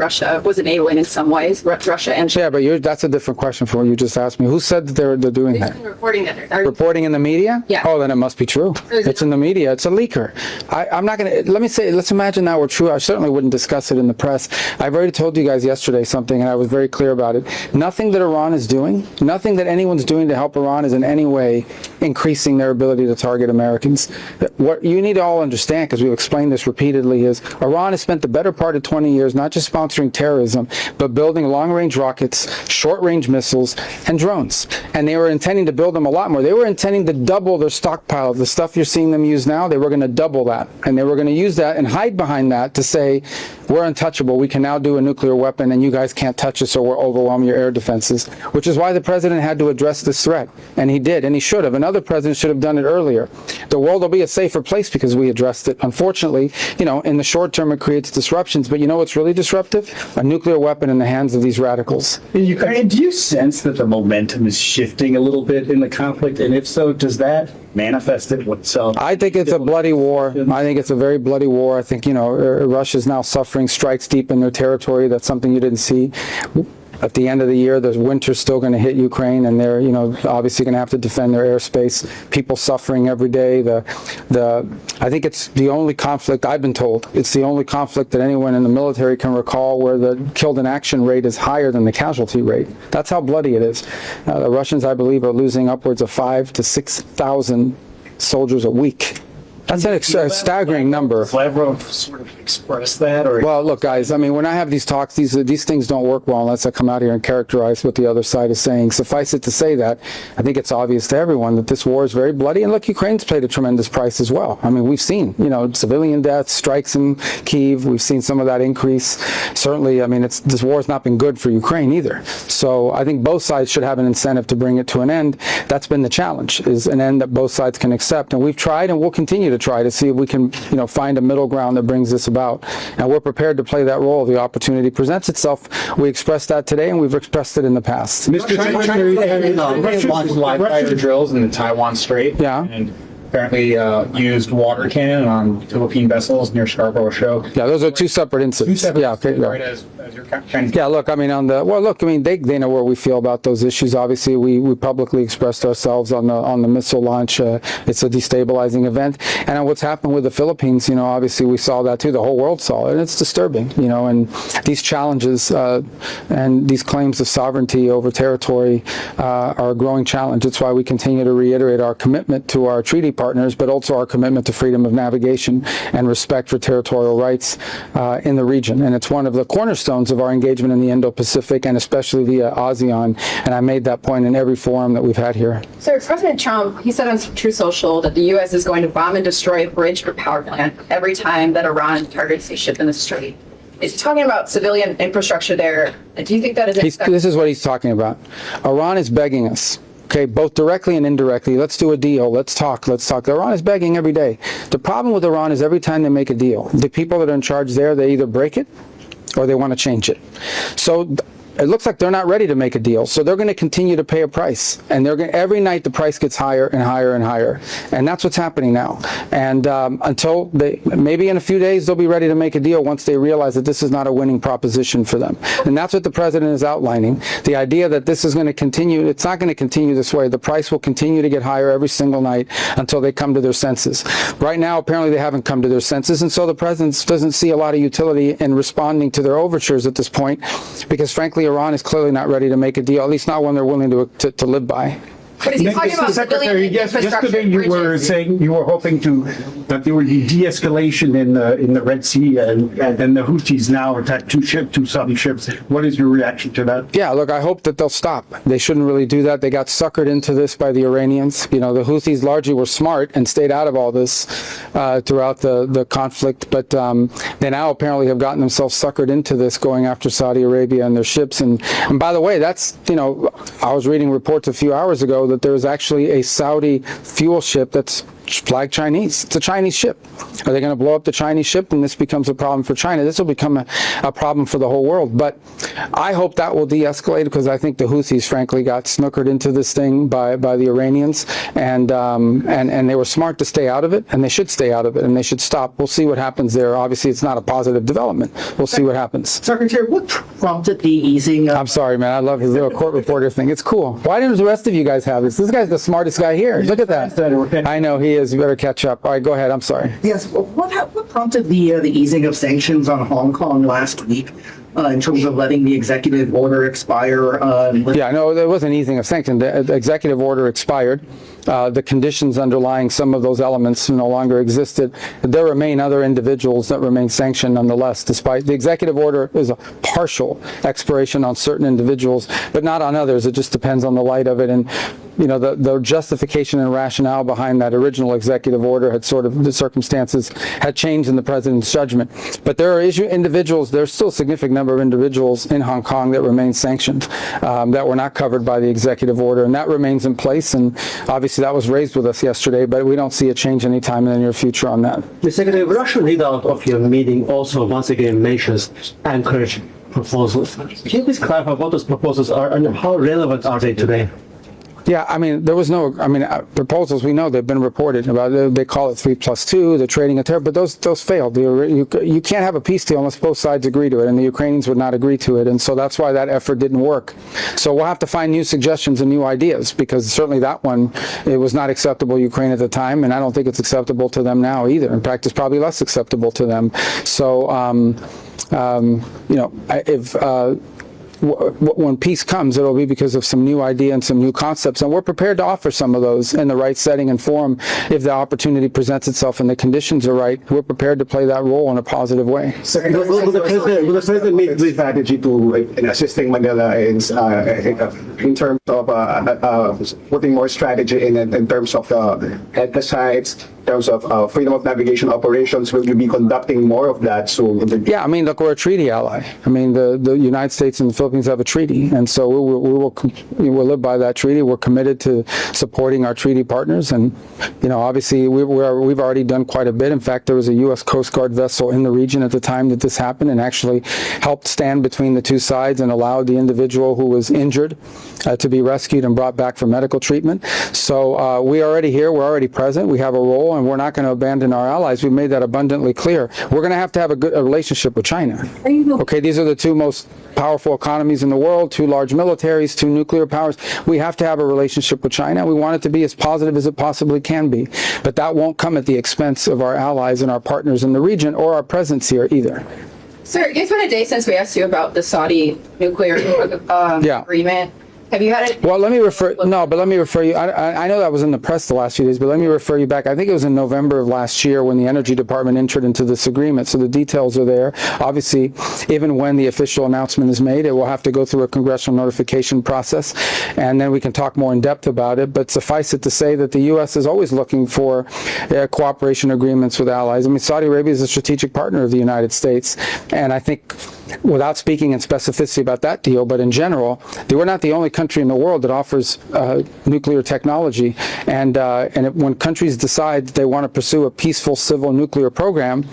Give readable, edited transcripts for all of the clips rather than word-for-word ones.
Russia was enabling in some ways, Russia and China. Yeah, but that's a different question from what you just asked me. Who said that they're doing that? Reporting that Reporting in the media? Yeah. Oh, then it must be true. It's in the media. It's a leaker. I'm not going to, let's imagine that were true. I certainly wouldn't discuss it in the press. I've already told you guys yesterday something, and I was very clear about it. Nothing that Iran is doing, nothing that anyone's doing to help Iran is in any way increasing their ability to target Americans. What you need to all understand, because we've explained this repeatedly, is Iran has spent the better part of 20 years not just sponsoring terrorism, but building long-range rockets, short-range missiles, and drones. And they were intending to build them a lot more. They were intending to double their stockpile of the stuff you're seeing them use now. They were going to double that. And they were going to use that and hide behind that to say, we're untouchable. We can now do a nuclear weapon, and you guys can't touch us or we'll overwhelm your air defenses, which is why the president had to address this threat. And he did, and he should have. Another president should have done it earlier. The world will be a safer place because we addressed it. Unfortunately, in the short term, it creates disruptions. But you know what's really disruptive? A nuclear weapon in the hands of these radicals. In Ukraine, do you sense that the momentum is shifting a little bit in the conflict? And if so, does that manifest itself? I think it's a bloody war. I think it's a very bloody war. I think, Russia's now suffering strikes deep in their territory. That's something you didn't see. At the end of the year, the winter's still going to hit Ukraine, and they're, obviously going to have to defend their airspace. People suffering every day. I think it's the only conflict, I've been told, it's the only conflict that anyone in the military can recall where the killed in action rate is higher than the casualty rate. That's how bloody it is. The Russians, I believe, are losing upwards of 5,000 to 6,000 soldiers a week. That's a staggering number. Lavrov sort of expressed that, or well, look, guys. I mean, when I have these talks, these things don't work well unless I come out here and characterize what the other side is saying. Suffice it to say that I think it's obvious to everyone that this war is very bloody. And look, Ukraine's paid a tremendous price as well. I mean, we've seen, civilian deaths, strikes in Kyiv. We've seen some of that increase. Certainly, I mean, this war has not been good for Ukraine either. So I think both sides should have an incentive to bring it to an end. That's been the challenge, is an end that both sides can accept. And we've tried, and we'll continue to try to see if we can, find a middle ground that brings this about. And we're prepared to play that role if the opportunity presents itself. We expressed that today, and we've expressed it in the past. Mr. Secretary, Russia launched live fire drills in the Taiwan Strait. Yeah. And apparently used water cannon on Philippine vessels near Scarborough Shoal. Yeah, those are two separate incidents. Yeah, okay. Right, as your Chinese. Yeah, look, I mean, they know where we feel about those issues. Obviously, we publicly expressed ourselves on the missile launch. It's a destabilizing event. And on what's happened with the Philippines, obviously we saw that too. The whole world saw it, and it's disturbing, and these challenges and these claims of sovereignty over territory are a growing challenge. It's why we continue to reiterate our commitment to our treaty partners, but also our commitment to freedom of navigation and respect for territorial rights in the region. And it's one of the cornerstones of our engagement in the Indo-Pacific, and especially via ASEAN. And I made that point in every forum that we've had here. Sir, President Trump, he said on True Social that the U.S. is going to bomb and destroy a bridge or power plant every time that Iran targets a ship in the strait. He's talking about civilian infrastructure there. Do you think that is... This is what he's talking about. Iran is begging us. Okay, both directly and indirectly. Let's do a deal. Let's talk. Iran is begging every day. The problem with Iran is every time they make a deal, the people that are in charge there, they either break it or they want to change it. So it looks like they're not ready to make a deal. So they're going to continue to pay a price. And every night the price gets higher and higher and higher. And that's what's happening now. And until maybe in a few days, they'll be ready to make a deal once they realize that this is not a winning proposition for them. And that's what the president is outlining. The idea that this is going to continue, it's not going to continue this way. The price will continue to get higher every single night until they come to their senses. Right now, apparently they haven't come to their senses. And so the president doesn't see a lot of utility in responding to their overtures at this point, because frankly, Iran is clearly not ready to make a deal, at least not one they're willing to live by. But is he talking about Secretary, yesterday you were saying you were hoping that there would be de-escalation in the Red Sea, and the Houthis now attacked two Saudi ships. What is your reaction to that? Yeah, look, I hope that they'll stop. They shouldn't really do that. They got suckered into this by the Iranians. The Houthis largely were smart and stayed out of all this throughout the conflict, but they now apparently have gotten themselves suckered into this, going after Saudi Arabia and their ships. And by the way, that's, I was reading reports a few hours ago that there was actually a Saudi fuel ship that's flag Chinese. It's a Chinese ship. Are they going to blow up the Chinese ship and this becomes a problem for China? This will become a problem for the whole world. But I hope that will de-escalate because I think the Houthis, frankly, got snookered into this thing by the Iranians, and they were smart to stay out of it, and they should stay out of it, and they should stop. We'll see what happens there. Obviously, it's not a positive development. We'll see what happens. Secretary, what prompted the easing of... I'm sorry, man. I love his little court reporter thing. It's cool. Why didn't the rest of you guys have this? This guy's the smartest guy here. Look at that. I know he is. You better catch up. All right, go ahead. I'm sorry. Yes, what prompted the easing of sanctions on Hong Kong last week in terms of letting the executive order expire? Yeah, no, there wasn't easing of sanctions. The executive order expired. The conditions underlying some of those elements no longer existed. There remain other individuals that remain sanctioned nonetheless, despite the executive order is a partial expiration on certain individuals, but not on others. It just depends on the light of it. And you know, the justification and rationale behind that original executive order had sort of, the circumstances had changed in the president's judgment. But there are individuals, there's still a significant number of individuals in Hong Kong that remain sanctioned, that were not covered by the executive order, and that remains in place. And obviously that was raised with us yesterday, but we don't see a change anytime in the near future on that. The Secretary, Russian leader of your meeting also once again mentions Anchorage proposals. Can you please clarify what those proposals are and how relevant are they today? Yeah, I mean, there was no, proposals, we know they've been reported about, they call it 3+2, the trading of terror, but those failed. You can't have a peace deal unless both sides agree to it, and the Ukrainians would not agree to it, and so that's why that effort didn't work. So we'll have to find new suggestions and new ideas, because certainly that one, it was not acceptable to Ukraine at the time, and I don't think it's acceptable to them now either. In fact, it's probably less acceptable to them. So, you know, when peace comes, it'll be because of some new idea and some new concepts, and we're prepared to offer some of those in the right setting and form if the opportunity presents itself and the conditions are right. We're prepared to play that role in a positive way. Will the president make the strategy to in assisting Manila in terms of putting more strategy in terms of the sites, in terms of freedom of navigation operations? Will you be conducting more of that soon? Yeah, I mean, look, we're a treaty ally. I mean, the United States and the Philippines have a treaty, and so we will live by that treaty. We're committed to supporting our treaty partners, and you know, obviously we've already done quite a bit. In fact, there was a U.S. Coast Guard vessel in the region at the time that this happened, and actually helped stand between the two sides and allowed the individual who was injured to be rescued and brought back for medical treatment. So we're already here. We're already present. We have a role, and we're not going to abandon our allies. We've made that abundantly clear. We're going to have a good relationship with China. Okay, these are the two most powerful economies in the world, two large militaries, two nuclear powers. We have to have a relationship with China. We want it to be as positive as it possibly can be. But that won't come at the expense of our allies and our partners in the region or our presence here either. Sir, it's been a day since we asked you about the Saudi nuclear agreement. Have you had it? Well, let me refer you. I know that was in the press the last few days, but let me refer you back. I think it was in November of last year when the Energy Department entered into this agreement. So the details are there. Obviously, even when the official announcement is made, it will have to go through a congressional notification process, and then we can talk more in depth about it. But suffice it to say that the U.S. is always looking for cooperation agreements with allies. I mean, Saudi Arabia is a strategic partner of the United States, and I think, without speaking in specificity about that deal, but in general, we're not the only country in the world that offers nuclear technology, and when countries decide they want to pursue a peaceful civil nuclear program,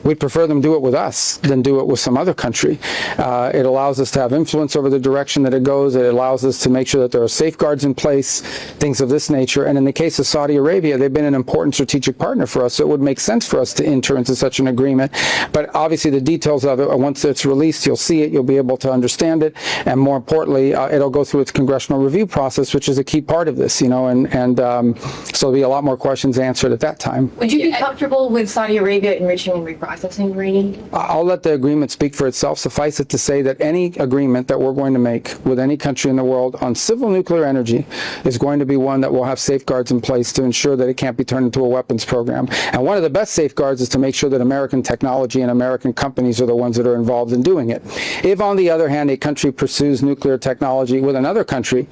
we'd prefer them do it with us than do it with some other country. It allows us to have influence over the direction that it goes. It allows us to make sure that there are safeguards in place, things of this nature. And in the case of Saudi Arabia, they've been an important strategic partner for us, so it would make sense for us to enter into such an agreement. But obviously the details of it, once it's released, you'll see it, you'll be able to understand it, and more importantly, it'll go through its congressional review process, which is a key part of this, you know, and so there'll be a lot more questions answered at that time. Would you be comfortable with Saudi Arabia enriching and reprocessing uranium? I'll let the agreement speak for itself. Suffice it to say that any agreement that we're going to make with any country in the world on civil nuclear energy is going to be one that will have safeguards in place to ensure that it can't be turned into a weapons program. And one of the best safeguards is to make sure that American technology and American companies are the ones that are involved in doing it. If, on the other hand, a country pursues nuclear technology with another country,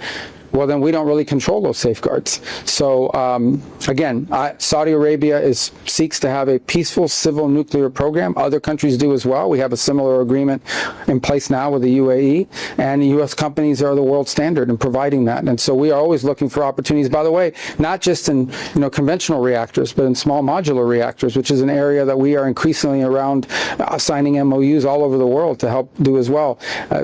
well, then we don't really control those safeguards. So again, Saudi Arabia seeks to have a peaceful civil nuclear program. Other countries do as well. We have a similar agreement in place now with the UAE, and U.S. companies are the world standard in providing that. And so we are always looking for opportunities, by the way, not just in conventional reactors, but in small modular reactors, which is an area that we are increasingly around signing MOUs all over the world to help do as well.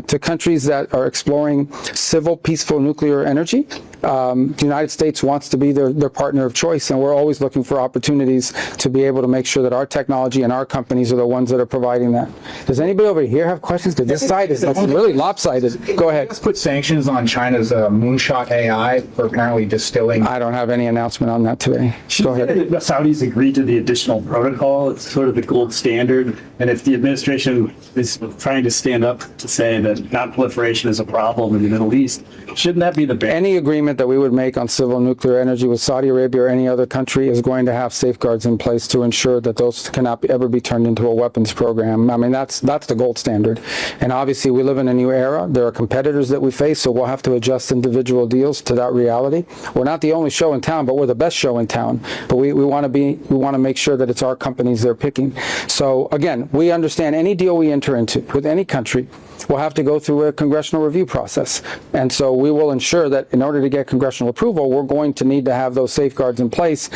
To countries that are exploring civil, peaceful nuclear energy, the United States wants to be their partner of choice, and we're always looking for opportunities to be able to make sure that our technology and our companies are the ones that are providing that. Does anybody over here have questions? Because this side is really lopsided. Go ahead. Let's put sanctions on China's Moonshot AI for apparently distilling. I don't have any announcement on that today. Go ahead. The Saudis agreed to the additional protocol. It's sort of the gold standard. And if the administration is trying to stand up to say that non-proliferation is a problem in the Middle East, shouldn't that be the ban? Any agreement that we would make on civil nuclear energy with Saudi Arabia or any other country is going to have safeguards in place to ensure that those cannot ever be turned into a weapons program. I mean, that's the gold standard. And obviously, we live in a new era. There are competitors that we face, so we'll have to adjust individual deals to that reality. We're not the only show in town, but we're the best show in town. But we want to make sure that it's our companies they're picking. So again, we understand any deal we enter into with any country will have to go through a congressional review process. And so we will ensure that in order to get congressional approval, we're going to need to have those safeguards in place,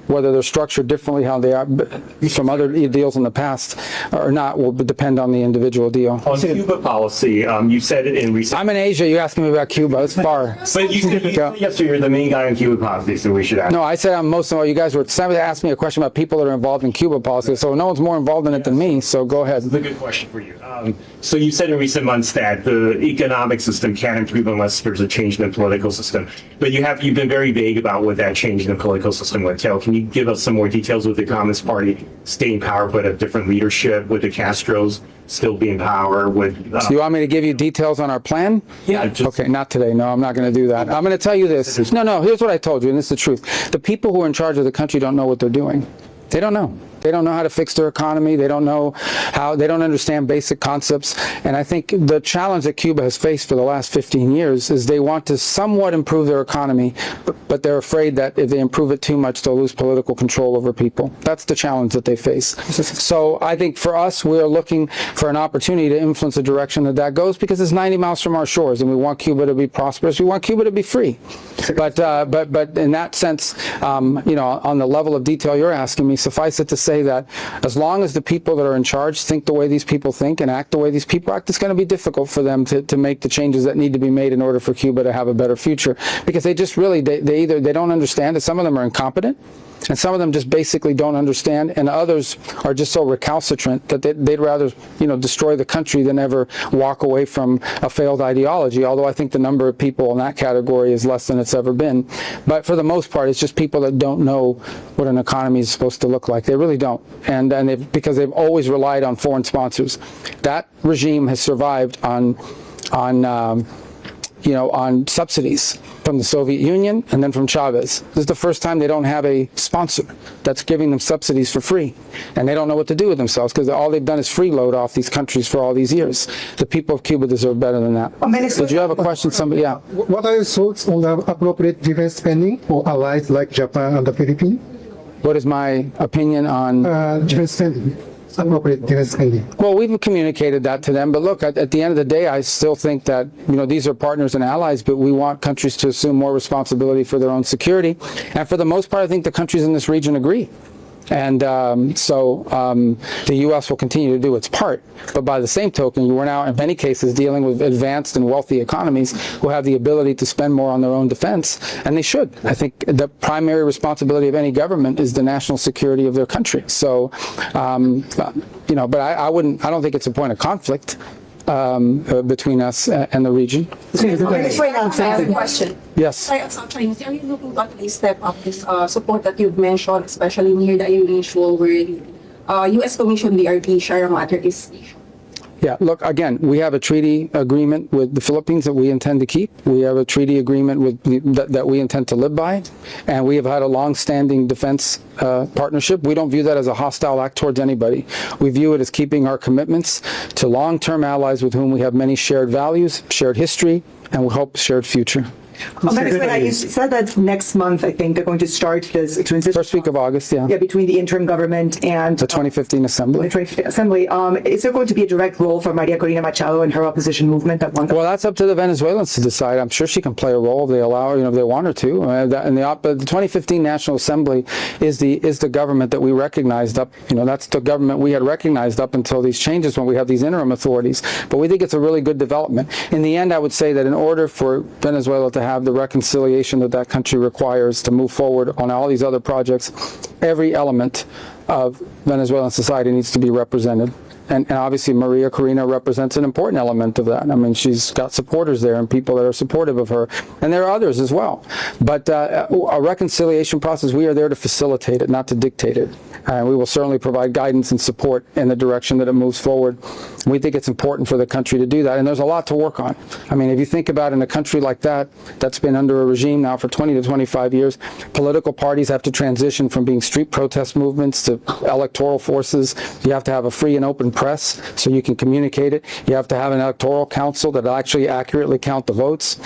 whether they're structured differently, how they are from other deals in the past or not, will depend on the individual deal. On Cuba policy, you said it in recent... I'm in Asia, you asking me about Cuba, it's far. But you said yesterday you're the main guy on Cuba policy, so we should ask. No, I said I'm most of all, you guys were, somebody asked me a question about people that are involved in Cuba policy, so no one's more involved in it than me, so go ahead. That's a good question for you. So you said in recent months that the economic system can't improve unless there's a change in the political system. But you've been very vague about what that change in the political system would entail. Can you give us some more details with the Communist Party staying in power but a different leadership, with the Castros still be in power? So you want me to give you details on our plan? Yeah. Okay, not today. No, I'm not going to do that. I'm going to tell you this. No, here's what I told you, and this is the truth. The people who are in charge of the country don't know what they're doing. They don't know. They don't know how to fix their economy. They don't know they don't understand basic concepts. And I think the challenge that Cuba has faced for the last 15 years is they want to somewhat improve their economy, but they're afraid that if they improve it too much, they'll lose political control over people. That's the challenge that they face. So I think for us, we're looking for an opportunity to influence the direction that goes, because it's 90 miles from our shores, and we want Cuba to be prosperous. We want Cuba to be free. But in that sense, on the level of detail you're asking me, suffice it to say that as long as the people that are in charge think the way these people think and act the way these people act, it's going to be difficult for them to make the changes that need to be made in order for Cuba to have a better future, because they just really, they don't understand it. Some of them are incompetent, and some of them just basically don't understand, and others are just so recalcitrant that they'd rather, destroy the country than ever walk away from a failed ideology, although I think the number of people in that category is less than it's ever been. But for the most part, it's just people that don't know what an economy is supposed to look like. They really don't. And because they've always relied on foreign sponsors. That regime has survived on subsidies from the Soviet Union and then from Chavez. This is the first time they don't have a sponsor that's giving them subsidies for free. And they don't know what to do with themselves, because all they've done is freeload off these countries for all these years. The people of Cuba deserve better than that. Did you have a question? Somebody, yeah. What are your thoughts on the appropriate defense spending for allies like Japan and the Philippines? What is my opinion on defense spending? Appropriate defense spending. Well, we've communicated that to them, but look, at the end of the day, I still think that, these are partners and allies, but we want countries to assume more responsibility for their own security. And for the most part, I think the countries in this region agree. And the U.S. will continue to do its part. But by the same token, we're now, in many cases, dealing with advanced and wealthy economies who have the ability to spend more on their own defense, and they should. I think the primary responsibility of any government is the national security of their country. So, but I don't think it's a point of conflict between us and the region. I have a question. Yes. Actually, are you looking at a step up this support that you've mentioned, especially near the unusual where U.S. Commission DRP Sierra Madre is? Yeah, look, again, we have a treaty agreement with the Philippines that we intend to keep. We have a treaty agreement that we intend to live by, and we have had a long-standing defense partnership. We don't view that as a hostile act towards anybody. We view it as keeping our commitments to long-term allies with whom we have many shared values, shared history, and we hope shared future. Venezuela, you said that next month, I think, they're going to start this transition. First week of August, yeah. Yeah, between the interim government and The 2015 Assembly. the 2015 Assembly. Is there going to be a direct role for Maria Corina Machado and her opposition movement at one? Well, that's up to the Venezuelans to decide. I'm sure she can play a role if they allow her, if they want her to. And the 2015 National Assembly is the government that we recognized up. That's the government we had recognized up until these changes when we have these interim authorities. But we think it's a really good development. In the end, I would say that in order for Venezuela to have the reconciliation that country requires to move forward on all these other projects, every element of Venezuelan society needs to be represented. And obviously Maria Corina represents an important element of that. I mean, she's got supporters there and people that are supportive of her. And there are others as well. But a reconciliation process, we are there to facilitate it, not to dictate it. We will certainly provide guidance and support in the direction that it moves forward. We think it's important for the country to do that. And there's a lot to work on. I mean, if you think about in a country like that, that's been under a regime now for 20 to 25 years, political parties have to transition from being street protest movements to electoral forces. You have to have a free and open press so you can communicate it. You have to have an electoral council that actually accurately count the votes.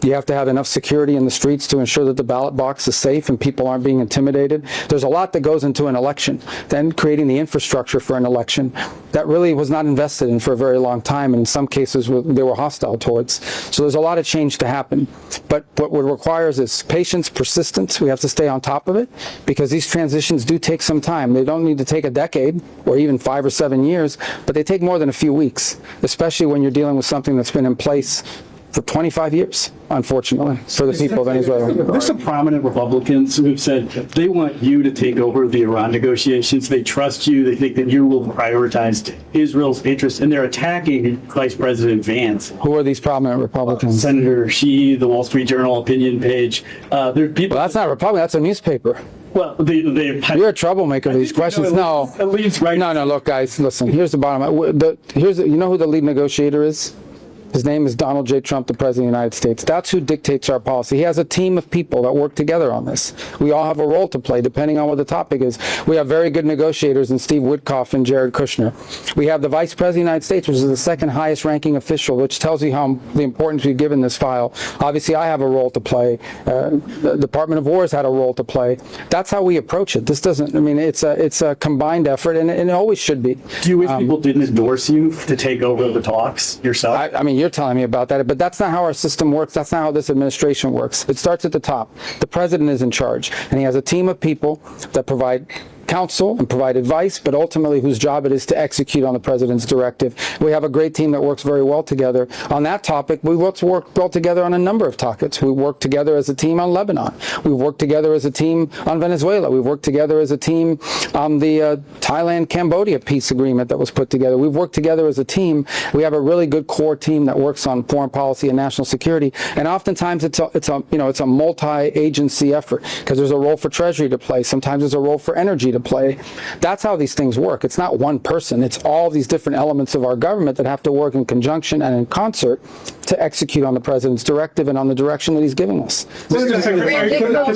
You have to have enough security in the streets to ensure that the ballot box is safe and people aren't being intimidated. There's a lot that goes into an election. Then creating the infrastructure for an election that really was not invested in for a very long time, and in some cases they were hostile towards. So there's a lot of change to happen. But what it requires is patience, persistence. We have to stay on top of it because these transitions do take some time. They don't need to take a decade or even 5 or 7 years, but they take more than a few weeks, especially when you're dealing with something that's been in place for 25 years, unfortunately, for the people of Venezuela. There's some prominent Republicans who have said they want you to take over the Iran negotiations. They trust you. They think that you will prioritize Israel's interests, and they're attacking Vice President Vance. Who are these prominent Republicans? Senator Xi, the Wall Street Journal opinion page. There are people. Well, that's not Republican. That's a newspaper. Well, you're a troublemaker with these questions. No, look, guys, listen. Here's the bottom line. You know who the lead negotiator is? His name is Donald J. Trump, the President of the United States. That's who dictates our policy. He has a team of people that work together on this. We all have a role to play depending on what the topic is. We have very good negotiators in Steve Witkoff and Jared Kushner. We have the Vice President of the United States, which is the second highest ranking official, which tells you how the importance we've given this file. Obviously, I have a role to play. The Department of War has had a role to play. That's how we approach it. This doesn't, it's a combined effort, and it always should be. Do you wish people didn't endorse you to take over the talks yourself? You're telling me about that, but that's not how our system works. That's not how this administration works. It starts at the top. The president is in charge, and he has a team of people that provide counsel and provide advice, but ultimately whose job it is to execute on the president's directive. We have a great team that works very well together. On that topic, we work well together on a number of topics. We work together as a team on Lebanon. We've worked together as a team on Venezuela. We've worked together as a team on the Thailand-Cambodia peace agreement that was put together. We've worked together as a team. We have a really good core team that works on foreign policy and national security. And oftentimes it's a multi-agency effort because there's a role for Treasury to play. Sometimes there's a role for energy to play. That's how these things work. It's not one person. It's all these different elements of our government that have to work in conjunction and in concert to execute on the president's directive and on the direction that he's giving us. Secretary argued that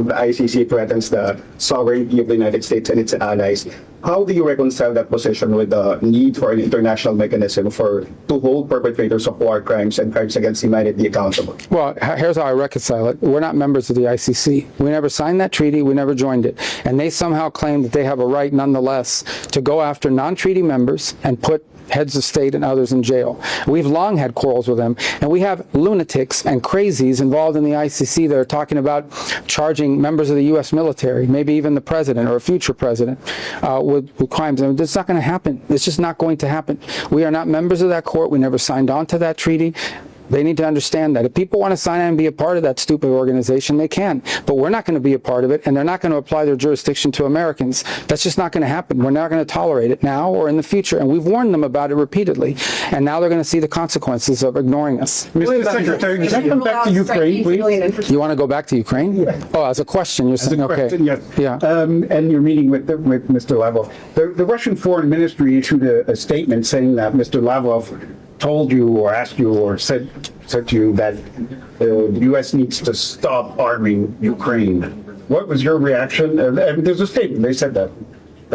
the ICC threatens the sovereignty of the United States and its allies. How do you reconcile that position with the need for an international mechanism to hold perpetrators of war crimes and crimes against humanity accountable? Well, here's how I reconcile it. We're not members of the ICC. We never signed that treaty. We never joined it. And they somehow claim that they have a right nonetheless to go after non-treaty members and put heads of state and others in jail. We've long had quarrels with them, and we have lunatics and crazies involved in the ICC that are talking about charging members of the U.S. military, maybe even the president or a future president, with crimes. And it's not going to happen. It's just not going to happen. We are not members of that court. We never signed on to that treaty. They need to understand that. If people want to sign on and be a part of that stupid organization, they can. But we're not going to be a part of it, and they're not going to apply their jurisdiction to Americans. That's just not going to happen. We're not going to tolerate it now or in the future, and we've warned them about it repeatedly. And now they're going to see the consequences of ignoring us. Mr. Secretary, can I come back to Ukraine, please? You want to go back to Ukraine? Yeah. Oh, as a question, you're saying, okay. Yes. Yeah. And you're meeting with Mr. Lavrov. The Russian Foreign Ministry issued a statement saying that Mr. Lavrov told you or asked you or said to you that the U.S. needs to stop arming Ukraine. What was your reaction? There's a statement. They said that.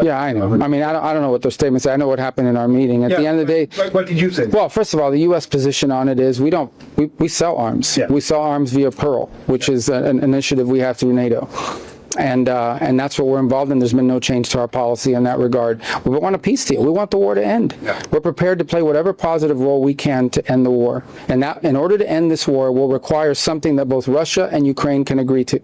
Yeah, I know. I mean, I don't know what their statements say. I know what happened in our meeting. At the end of the day, What did you say? well, first of all, the U.S. position on it is we sell arms. Yeah. We sell arms via Pearl, which is an initiative we have through NATO. And that's what we're involved in. There's been no change to our policy in that regard. We want a peace deal. We want the war to end. Yeah. We're prepared to play whatever positive role we can to end the war. And that, in order to end this war, will require something that both Russia and Ukraine can agree to.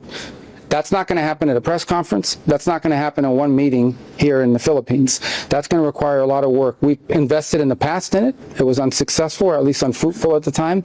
That's not going to happen at a press conference. That's not going to happen in one meeting here in the Philippines. That's going to require a lot of work. We invested in the past in it. It was unsuccessful, or at least unfruitful at the time.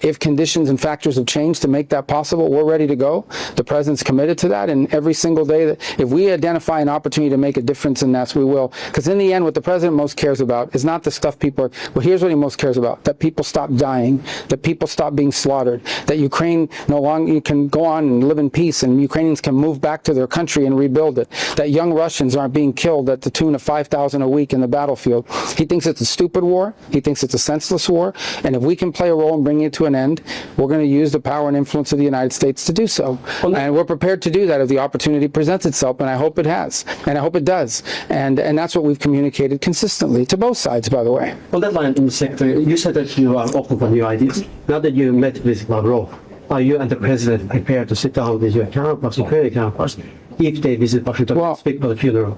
If conditions and factors have changed to make that possible, we're ready to go. The president's committed to that, and every single day that if we identify an opportunity to make a difference in that, we will. Because in the end, what the president most cares about is not the stuff people are, well, here's what he most cares about: that people stop dying, that people stop being slaughtered, that Ukraine no longer can go on and live in peace, and Ukrainians can move back to their country and rebuild it, that young Russians aren't being killed at the tune of 5,000 a week in the battlefield. He thinks it's a stupid war. He thinks it's a senseless war. And if we can play a role in bringing it to an end, we're going to use the power and influence of the United States to do so. And we're prepared to do that if the opportunity presents itself, and I hope it has, and I hope it does. And that's what we've communicated consistently to both sides, by the way. On that line, Secretary, you said that you are open for new ideas. Now that you met with Lavrov, are you and the president prepared to sit down with your counterparts, Ukrainian counterparts, if they visit Washington to speak for the funeral?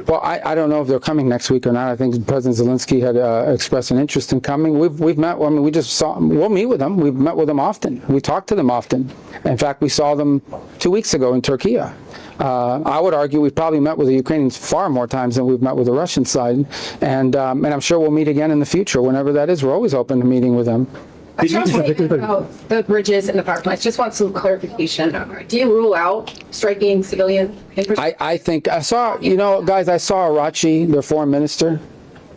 Well, I don't know if they're coming next week or not. I think President Zelensky had expressed an interest in coming. We've met. I mean, we'll meet with them. We've met with them often. We talk to them often. In fact, we saw them 2 weeks ago in Turkey. I would argue we've probably met with the Ukrainians far more times than we've met with the Russian side, and I'm sure we'll meet again in the future, whenever that is. We're always open to meeting with them. I talked about the bridges and the power plants. Just want some clarification. Do you rule out striking civilian infrastructure? I think I saw, guys, I saw Arachi, their foreign minister,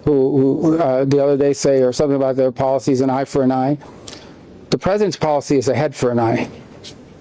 who the other day say or something about their policies, an eye for an eye. The president's policy is a head for an eye.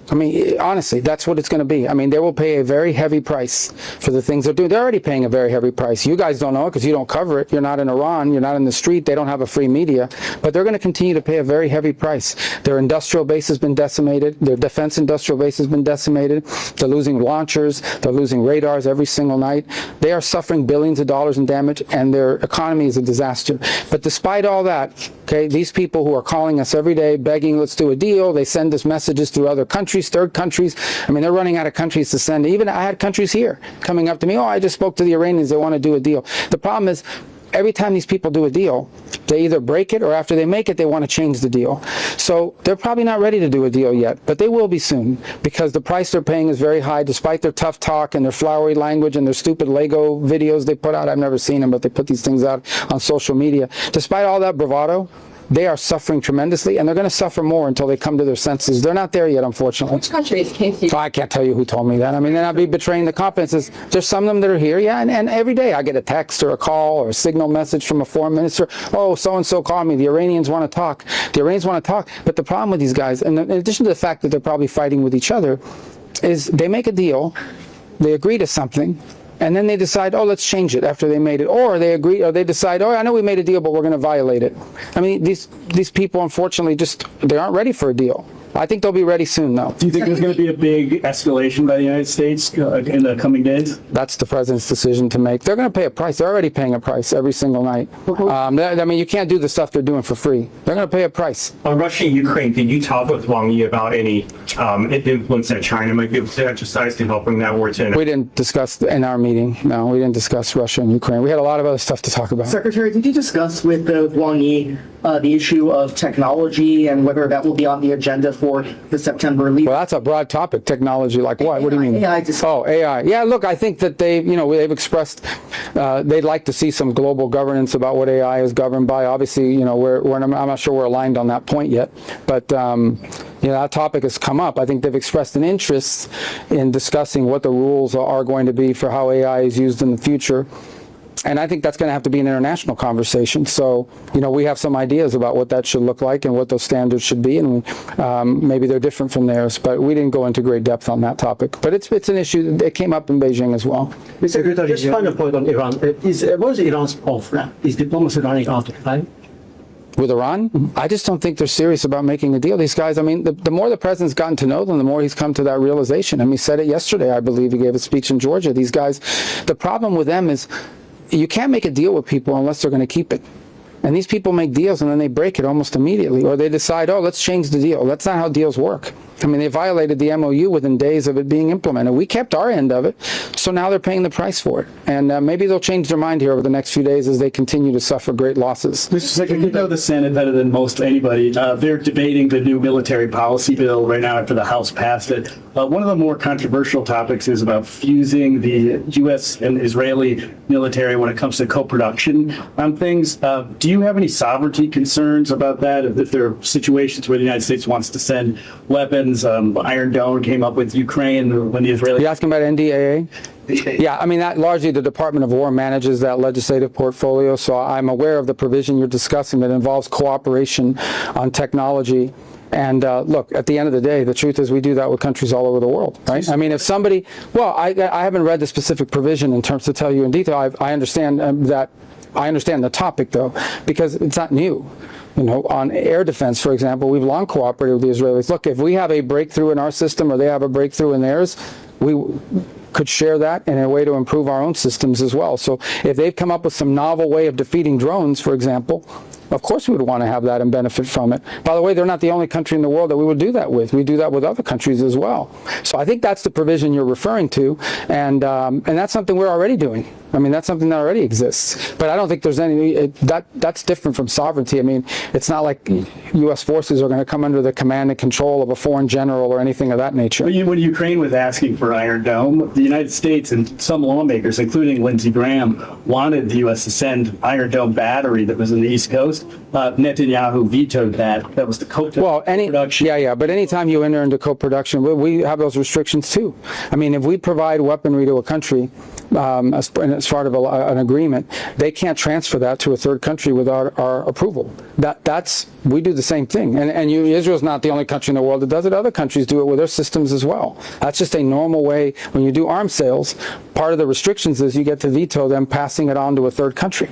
I mean, honestly, that's what it's going to be. I mean, they will pay a very heavy price for the things they're doing. They're already paying a very heavy price. You guys don't know it because you don't cover it. You're not in Iran. You're not in the street. They don't have a free media. But they're going to continue to pay a very heavy price. Their industrial base has been decimated. Their defense industrial base has been decimated. They're losing launchers. They're losing radars every single night. They are suffering billions of dollars in damage, and their economy is a disaster. But despite all that, okay, these people who are calling us every day, begging, let's do a deal. They send us messages through other countries, third countries. I mean, they're running out of countries to send. Even I had countries here coming up to me, oh, I just spoke to the Iranians. They want to do a deal. The problem is, every time these people do a deal, they either break it or after they make it, they want to change the deal. So they're probably not ready to do a deal yet, but they will be soon because the price they're paying is very high despite their tough talk and their flowery language and their stupid Lego videos they put out. I've never seen them, but they put these things out on social media. Despite all that bravado, they are suffering tremendously, and they're going to suffer more until they come to their senses. They're not there yet, unfortunately. Which countries came to you? Oh, I can't tell you who told me that. I mean, then I'd be betraying the confidences. There's some of them that are here, yeah, and every day I get a text or a call or a signal message from a foreign minister. Oh, so-and-so called me. The Iranians want to talk. The Iranians want to talk. But the problem with these guys, and in addition to the fact that they're probably fighting with each other, is they make a deal, they agree to something, and then they decide, oh, let's change it after they made it. Or they agree, or they decide, oh, I know we made a deal, but we're going to violate it. I mean, these people, unfortunately, they aren't ready for a deal. I think they'll be ready soon, though. Do you think there's going to be a big escalation by the United States in the coming days? That's the president's decision to make. They're going to pay a price. They're already paying a price every single night. I mean, you can't do the stuff they're doing for free. They're going to pay a price. On Russia and Ukraine, did you talk with Wang Yi about any influence that China might be able to exercise to help bring that war to an end? We didn't discuss in our meeting. No, we didn't discuss Russia and Ukraine. We had a lot of other stuff to talk about. Secretary, did you discuss with Wang Yi the issue of technology and whether that will be on the agenda for the September lead? Well, that's a broad topic. Technology, like what? What do you mean? AI. Oh, AI. Yeah, look, I think that they've expressed they'd like to see some global governance about what AI is governed by. Obviously, I'm not sure we're aligned on that point yet, but that topic has come up. I think they've expressed an interest in discussing what the rules are going to be for how AI is used in the future. And I think that's going to have to be an international conversation. So, we have some ideas about what that should look like and what those standards should be, and maybe they're different from theirs. But we didn't go into great depth on that topic. But it's an issue that came up in Beijing as well. Secretary, just final point on Iran. What is Iran's off ramp? Is diplomacy running out of time? with Iran. I just don't think they're serious about making a deal. These guys, I mean, the more the president's gotten to know them, the more he's come to that realization. I mean, he said it yesterday, I believe. He gave a speech in Georgia. These guys, the problem with them is you can't make a deal with people unless they're going to keep it. And these people make deals and then they break it almost immediately, or they decide, oh, let's change the deal. That's not how deals work. I mean, they violated the MOU within days of it being implemented. We kept our end of it, so now they're paying the price for it. And maybe they'll change their mind here over the next few days as they continue to suffer great losses. Mr. Secretary, you know the Senate better than most anybody. They're debating the new military policy bill right now after the House passed it. One of the more controversial topics is about fusing the U.S. and Israeli military when it comes to co-production on things. Do you have any sovereignty concerns about that? If there are situations where the United States wants to send weapons, Iron Dome came up with Ukraine when the Israelis... You asking about NDAA? Yeah, I mean, that largely the Department of War manages that legislative portfolio, so I'm aware of the provision you're discussing that involves cooperation on technology. And look, at the end of the day, the truth is we do that with countries all over the world, right? I mean, if somebody, well, I haven't read the specific provision in terms to tell you in detail. I understand that. I understand the topic, though, because it's not new. You know, on air defense, for example, we've long cooperated with the Israelis. Look, if we have a breakthrough in our system or they have a breakthrough in theirs, we could share that in a way to improve our own systems as well. So if they've come up with some novel way of defeating drones, for example, of course we would want to have that and benefit from it. By the way, they're not the only country in the world that we would do that with. We do that with other countries as well. So I think that's the provision you're referring to, and that's something we're already doing. I mean, that's something that already exists. But I don't think there's any, that's different from sovereignty. I mean, it's not like U.S. forces are going to come under the command and control of a foreign general or anything of that nature. When Ukraine was asking for Iron Dome, the United States and some lawmakers, including Lindsey Graham, wanted the U.S. to send Iron Dome battery that was in the East Coast. Netanyahu vetoed that. That was the co-production. Yeah, but anytime you enter into co-production, we have those restrictions too. I mean, if we provide weaponry to a country as part of an agreement, they can't transfer that to a third country without our approval. We do the same thing. And Israel's not the only country in the world that does it. Other countries do it with their systems as well. That's just a normal way. When you do arms sales, part of the restrictions is you get to veto them passing it on to a third country.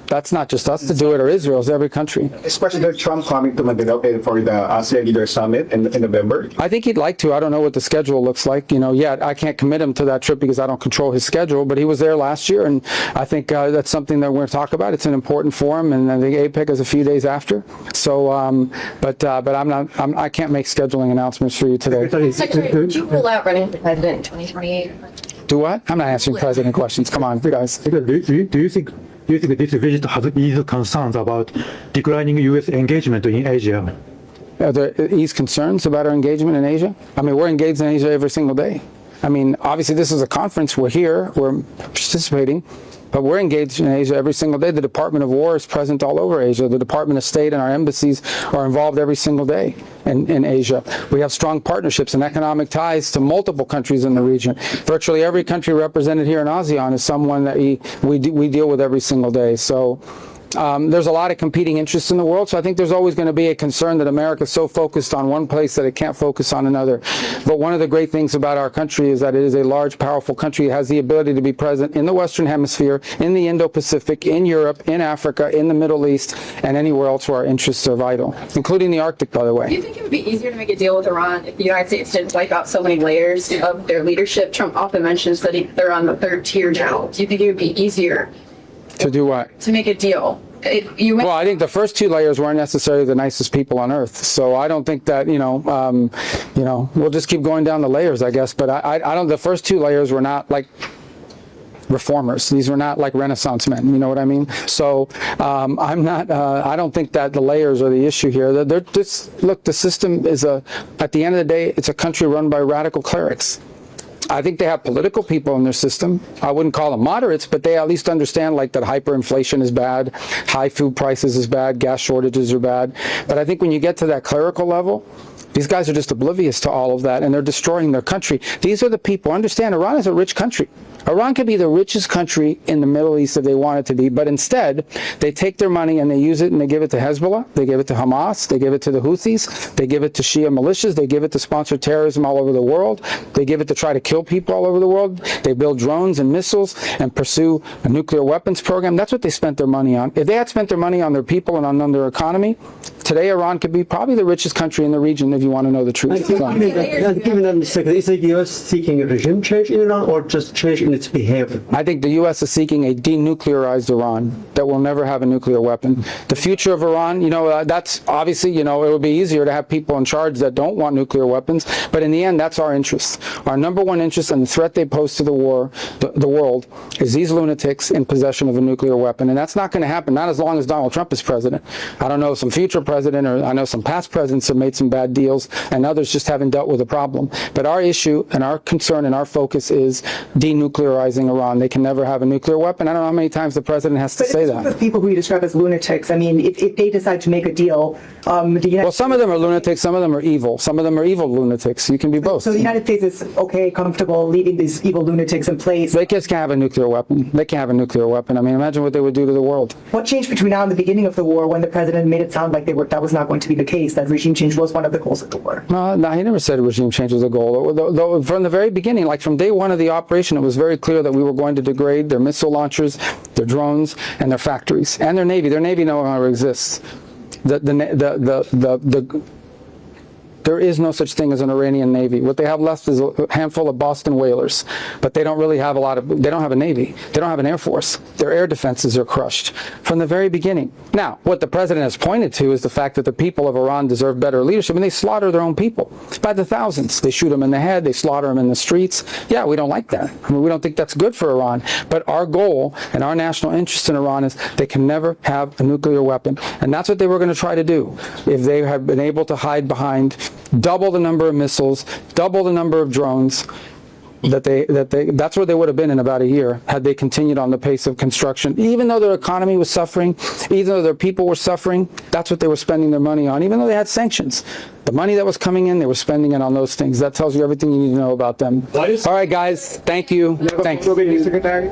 That's not just us to do it or Israel, it's every country. Is President Trump coming to Manila for the ASEAN Leaders Summit in November? I think he'd like to. I don't know what the schedule looks like, yet. I can't commit him to that trip because I don't control his schedule, but he was there last year, and I think that's something that we're going to talk about. It's an important forum, and I think APEC is a few days after. So, but I can't make scheduling announcements for you today. Secretary, would you rule out running for president in 2028? Do what? I'm not answering president questions. Come on, guys. Do you think this visit has eased concerns about declining U.S. engagement in Asia? Are there eased concerns about our engagement in Asia? I mean, we're engaged in Asia every single day. I mean, obviously this is a conference. We're here. We're participating. But we're engaged in Asia every single day. The Department of War is present all over Asia. The Department of State and our embassies are involved every single day in Asia. We have strong partnerships and economic ties to multiple countries in the region. Virtually every country represented here in ASEAN is someone that we deal with every single day. So there's a lot of competing interests in the world, so I think there's always going to be a concern that America is so focused on one place that it can't focus on another. But one of the great things about our country is that it is a large, powerful country. It has the ability to be present in the Western Hemisphere, in the Indo-Pacific, in Europe, in Africa, in the Middle East, and anywhere else where our interests are vital, including the Arctic, by the way. Do you think it would be easier to make a deal with Iran if the United States didn't wipe out so many layers of their leadership? Trump often mentions that they're on the third tier now. Do you think it would be easier to do what? To make a deal? Well, I think the first two layers weren't necessarily the nicest people on earth. So I don't think that, we'll just keep going down the layers, I guess. But I don't, the first two layers were not like reformers. These were not like Renaissance men, you know what I mean? So I don't think that the layers are the issue here. Look, the system is at the end of the day, it's a country run by radical clerics. I think they have political people in their system. I wouldn't call them moderates, but they at least understand that hyperinflation is bad, high food prices is bad, gas shortages are bad. But I think when you get to that clerical level, These guys are just oblivious to all of that, and they're destroying their country. These are the people. Understand, Iran is a rich country. Iran could be the richest country in the Middle East if they want it to be, but instead, they take their money and they use it and they give it to Hezbollah, they give it to Hamas, they give it to the Houthis, they give it to Shia militias, they give it to sponsor terrorism all over the world, they give it to try to kill people all over the world, they build drones and missiles and pursue a nuclear weapons program. That's what they spent their money on. If they had spent their money on their people and on their economy, today Iran could be probably the richest country in the region if you want to know the truth. Given that mistake, is the U.S. seeking a regime change in Iran or just change in its behavior? I think the U.S. is seeking a denuclearized Iran that will never have a nuclear weapon. The future of Iran, that's obviously, it would be easier to have people in charge that don't want nuclear weapons, but in the end, that's our interest. Our number one interest and the threat they pose to the world is these lunatics in possession of a nuclear weapon, and that's not going to happen, not as long as Donald Trump is president. I don't know, some future president, or I know some past presidents have made some bad deals, and others just haven't dealt with the problem. But our issue and our concern and our focus is denuclearizing Iran. They can never have a nuclear weapon. I don't know how many times the president has to say that. But the people who you describe as lunatics, I mean, if they decide to make a deal, well, some of them are lunatics, some of them are evil. Some of them are evil lunatics. You can be both. So the United States is okay, comfortable leaving these evil lunatics in place. They just can't have a nuclear weapon. They can't have a nuclear weapon. I mean, imagine what they would do to the world. What changed between now and the beginning of the war when the president made it sound like that was not going to be the case, that regime change was one of the goals of the war? No, he never said regime change was a goal. Though from the very beginning, like from day one of the operation, it was very clear that we were going to degrade their missile launchers, their drones, and their factories, and their Navy. Their Navy no longer exists. There is no such thing as an Iranian Navy. What they have left is a handful of Boston whalers, but they don't really have they don't have a Navy. They don't have an Air Force. Their air defenses are crushed from the very beginning. Now, what the president has pointed to is the fact that the people of Iran deserve better leadership, and they slaughter their own people by the thousands. They shoot them in the head. They slaughter them in the streets. Yeah, we don't like that. I mean, we don't think that's good for Iran. But our goal and our national interest in Iran is they can never have a nuclear weapon, and that's what they were going to try to do if they had been able to hide behind double the number of missiles, double the number of drones. That's where they would have been in about a year had they continued on the pace of construction. Even though their economy was suffering, even though their people were suffering, that's what they were spending their money on. Even though they had sanctions, the money that was coming in, they were spending it on those things. That tells you everything you need to know about them. All right, guys. Thank you. Thank you. Secretary.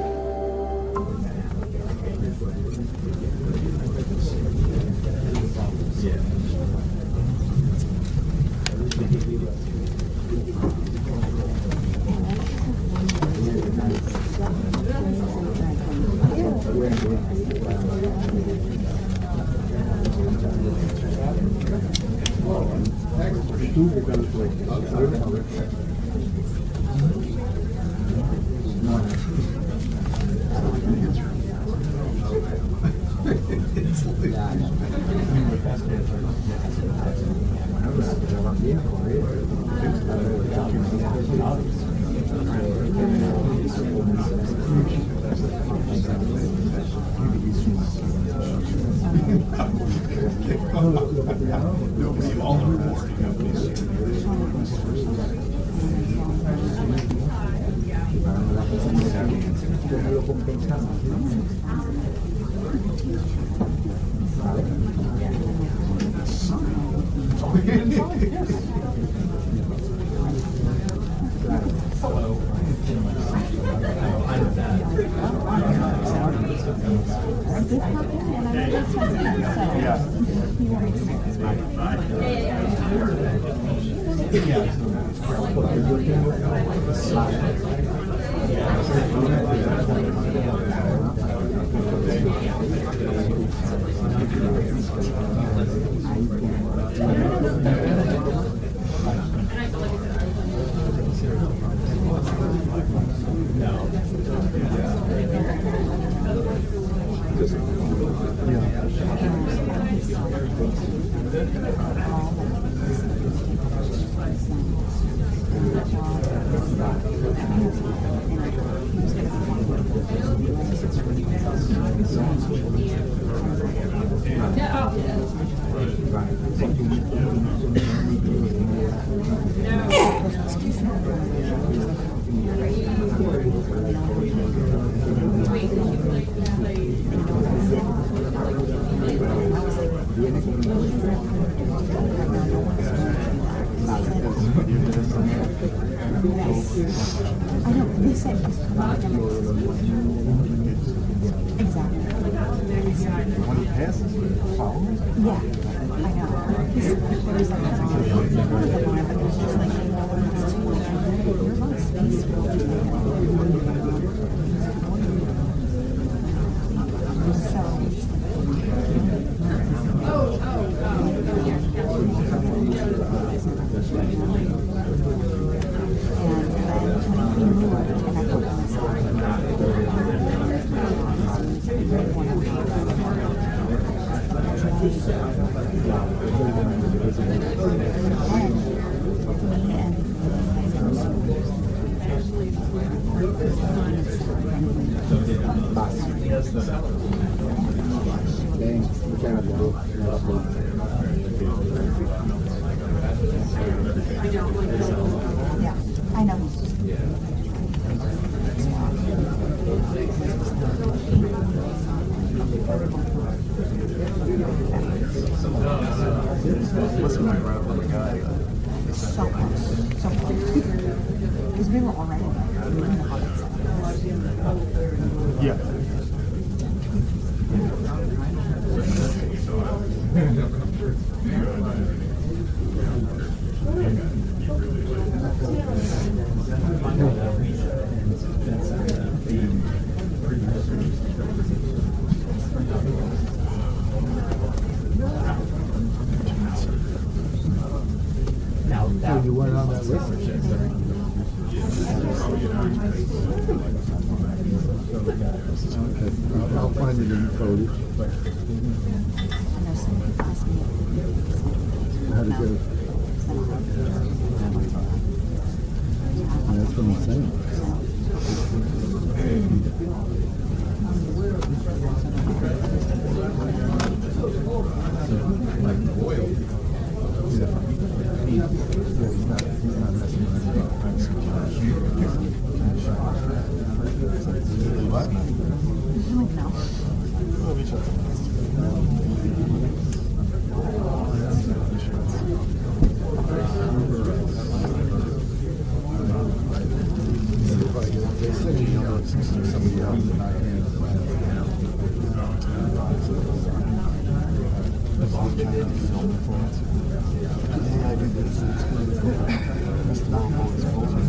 I know, they said it's exactly. When he passes, Yeah, I know. There was like but there's just like no one has to there's a lot of space for yeah, I know. So close, so close. Because we were already in the Hobbit yeah. So you weren't on that list? I'll find it in the photos. How to go? That's what I'm saying. Like oil. He's not messing what?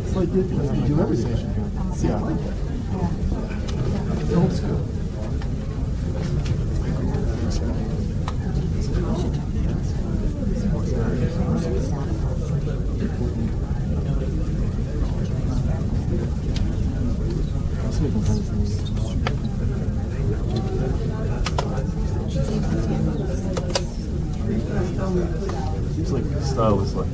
It's like you do everything. See, I like that. It's old school. Seems like the style is like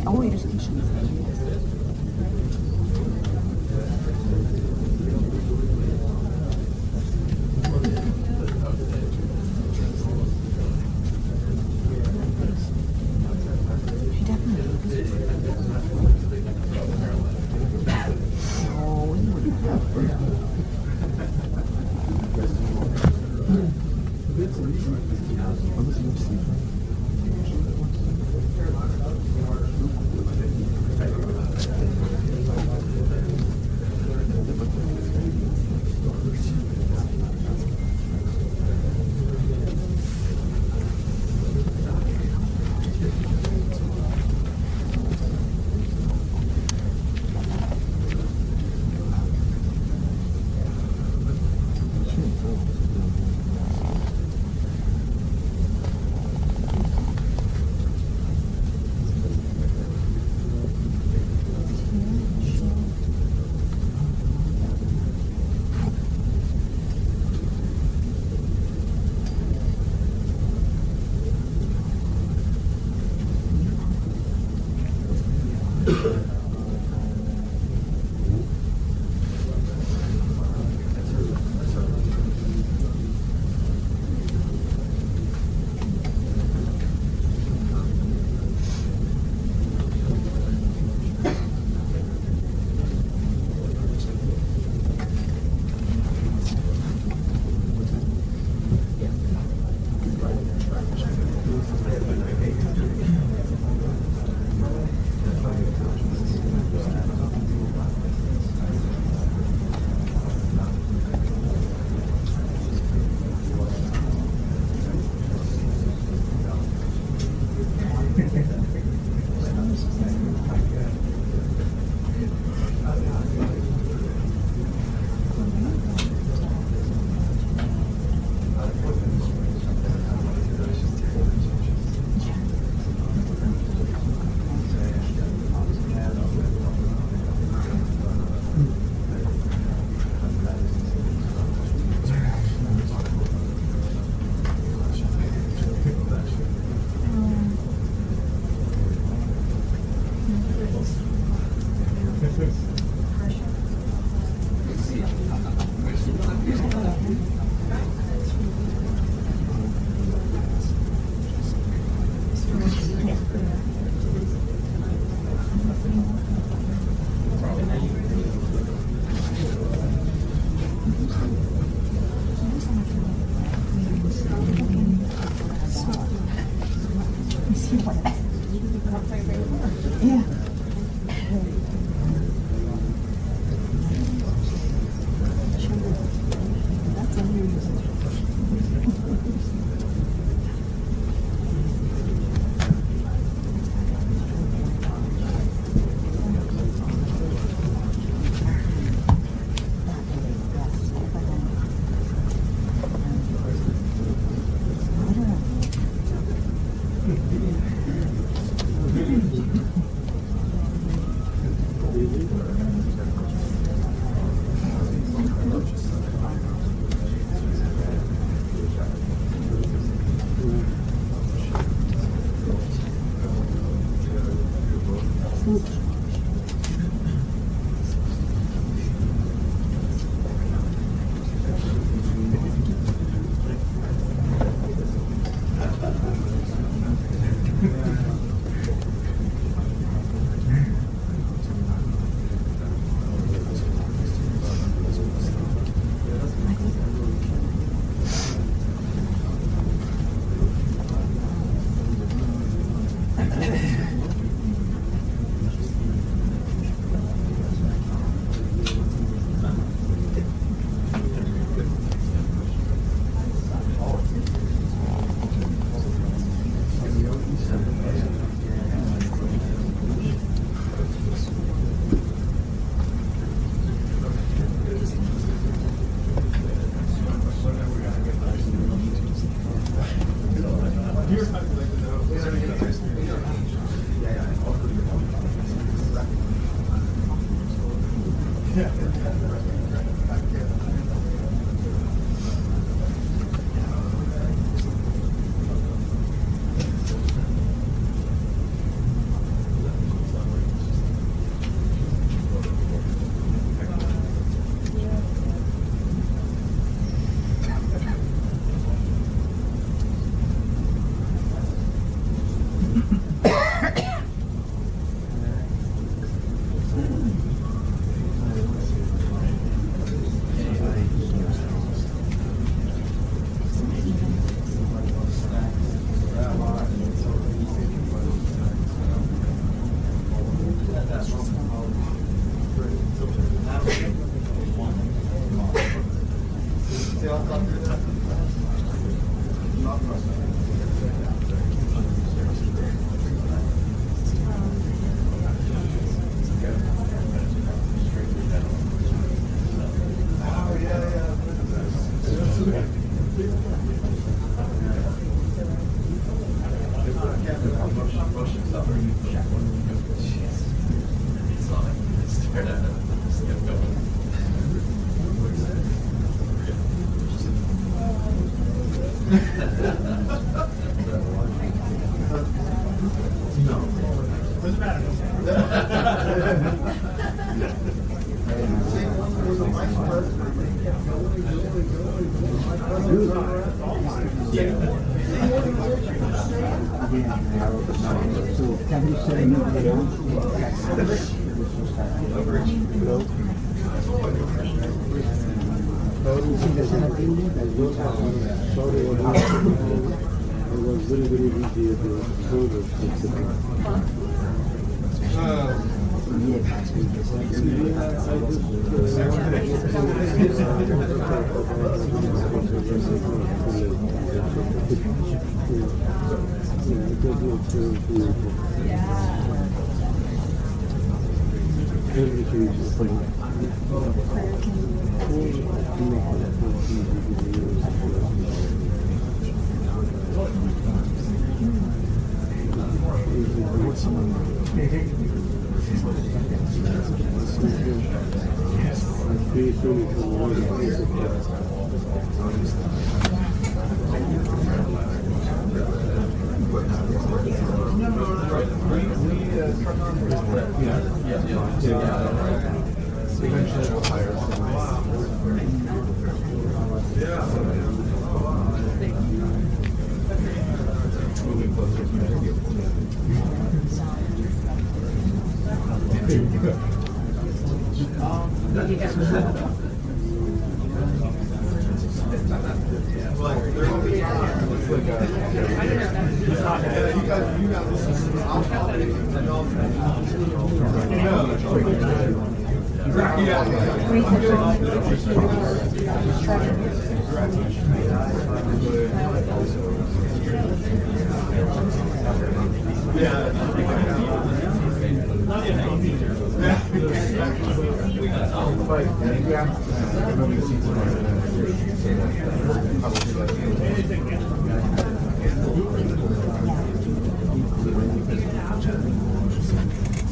Oh, education.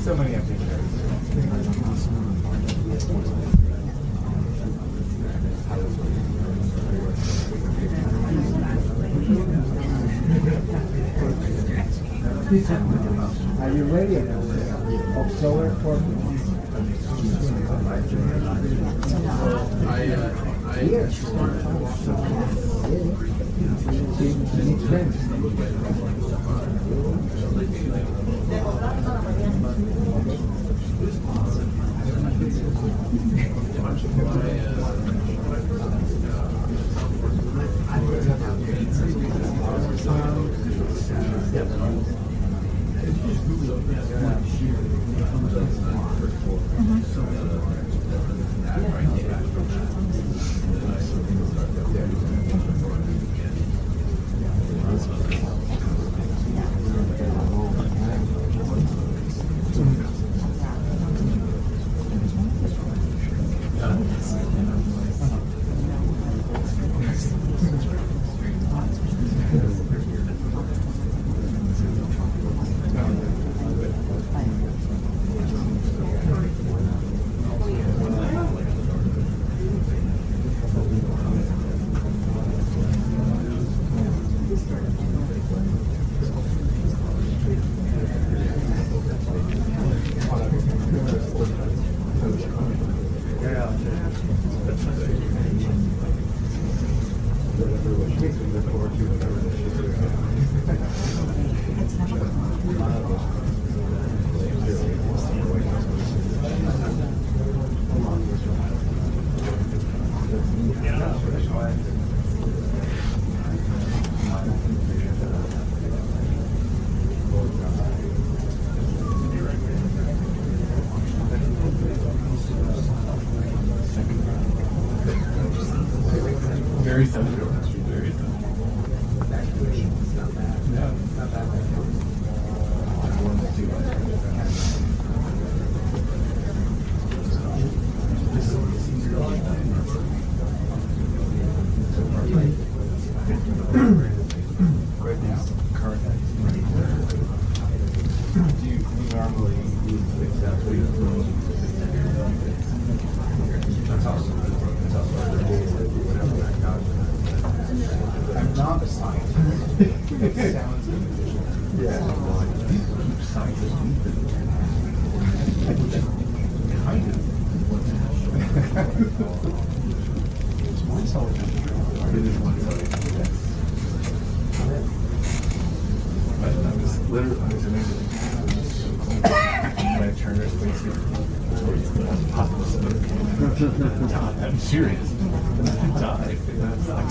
So many empty chairs. Are you ready? Observer for Very thin. Very thin. Right now, current. Do you normally use exactly? That's awesome. That's awesome. I'm not a scientist. It sounds yeah. Scientist. Kind of. It's one solid. It is one solid. I was literally, I was amazing. I turned it I'm serious. Die. That's like,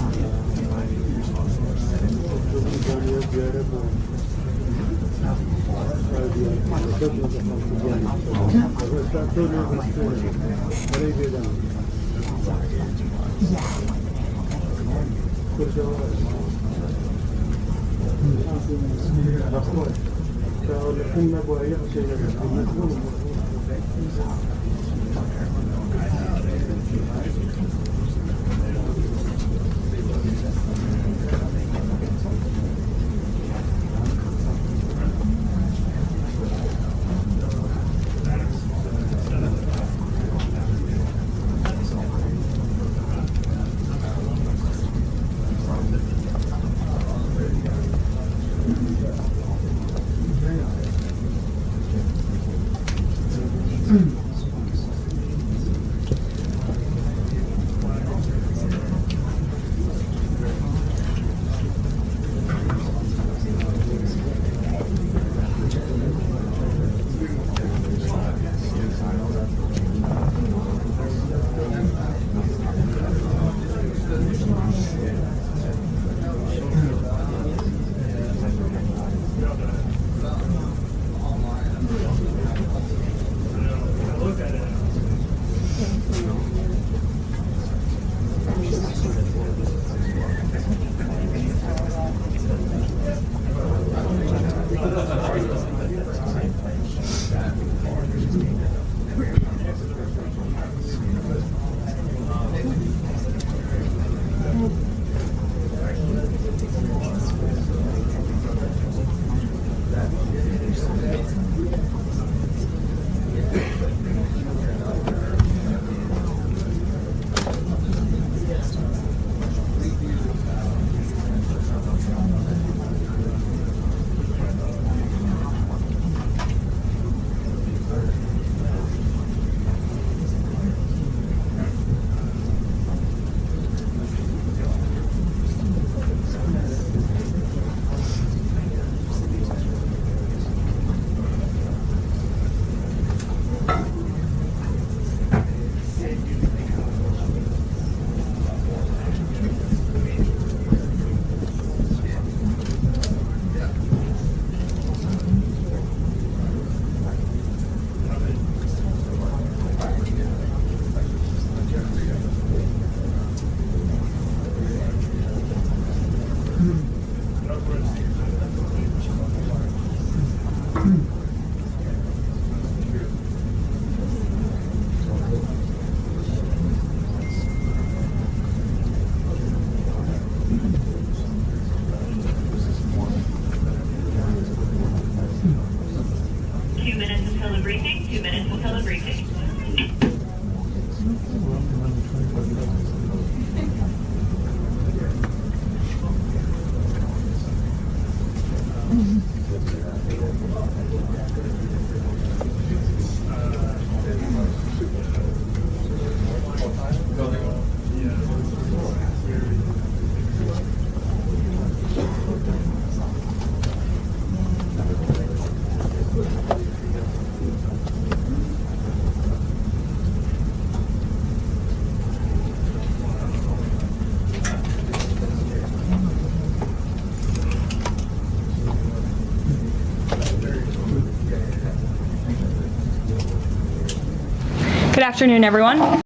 Good afternoon, everyone.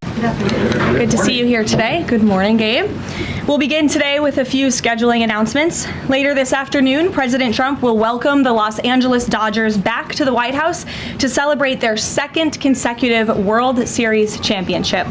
Good to see you here today. Good morning, Gabe. We'll begin today with a few scheduling announcements. Later this afternoon, President Trump will welcome the Los Angeles Dodgers back to the White House to celebrate their second consecutive World Series championship.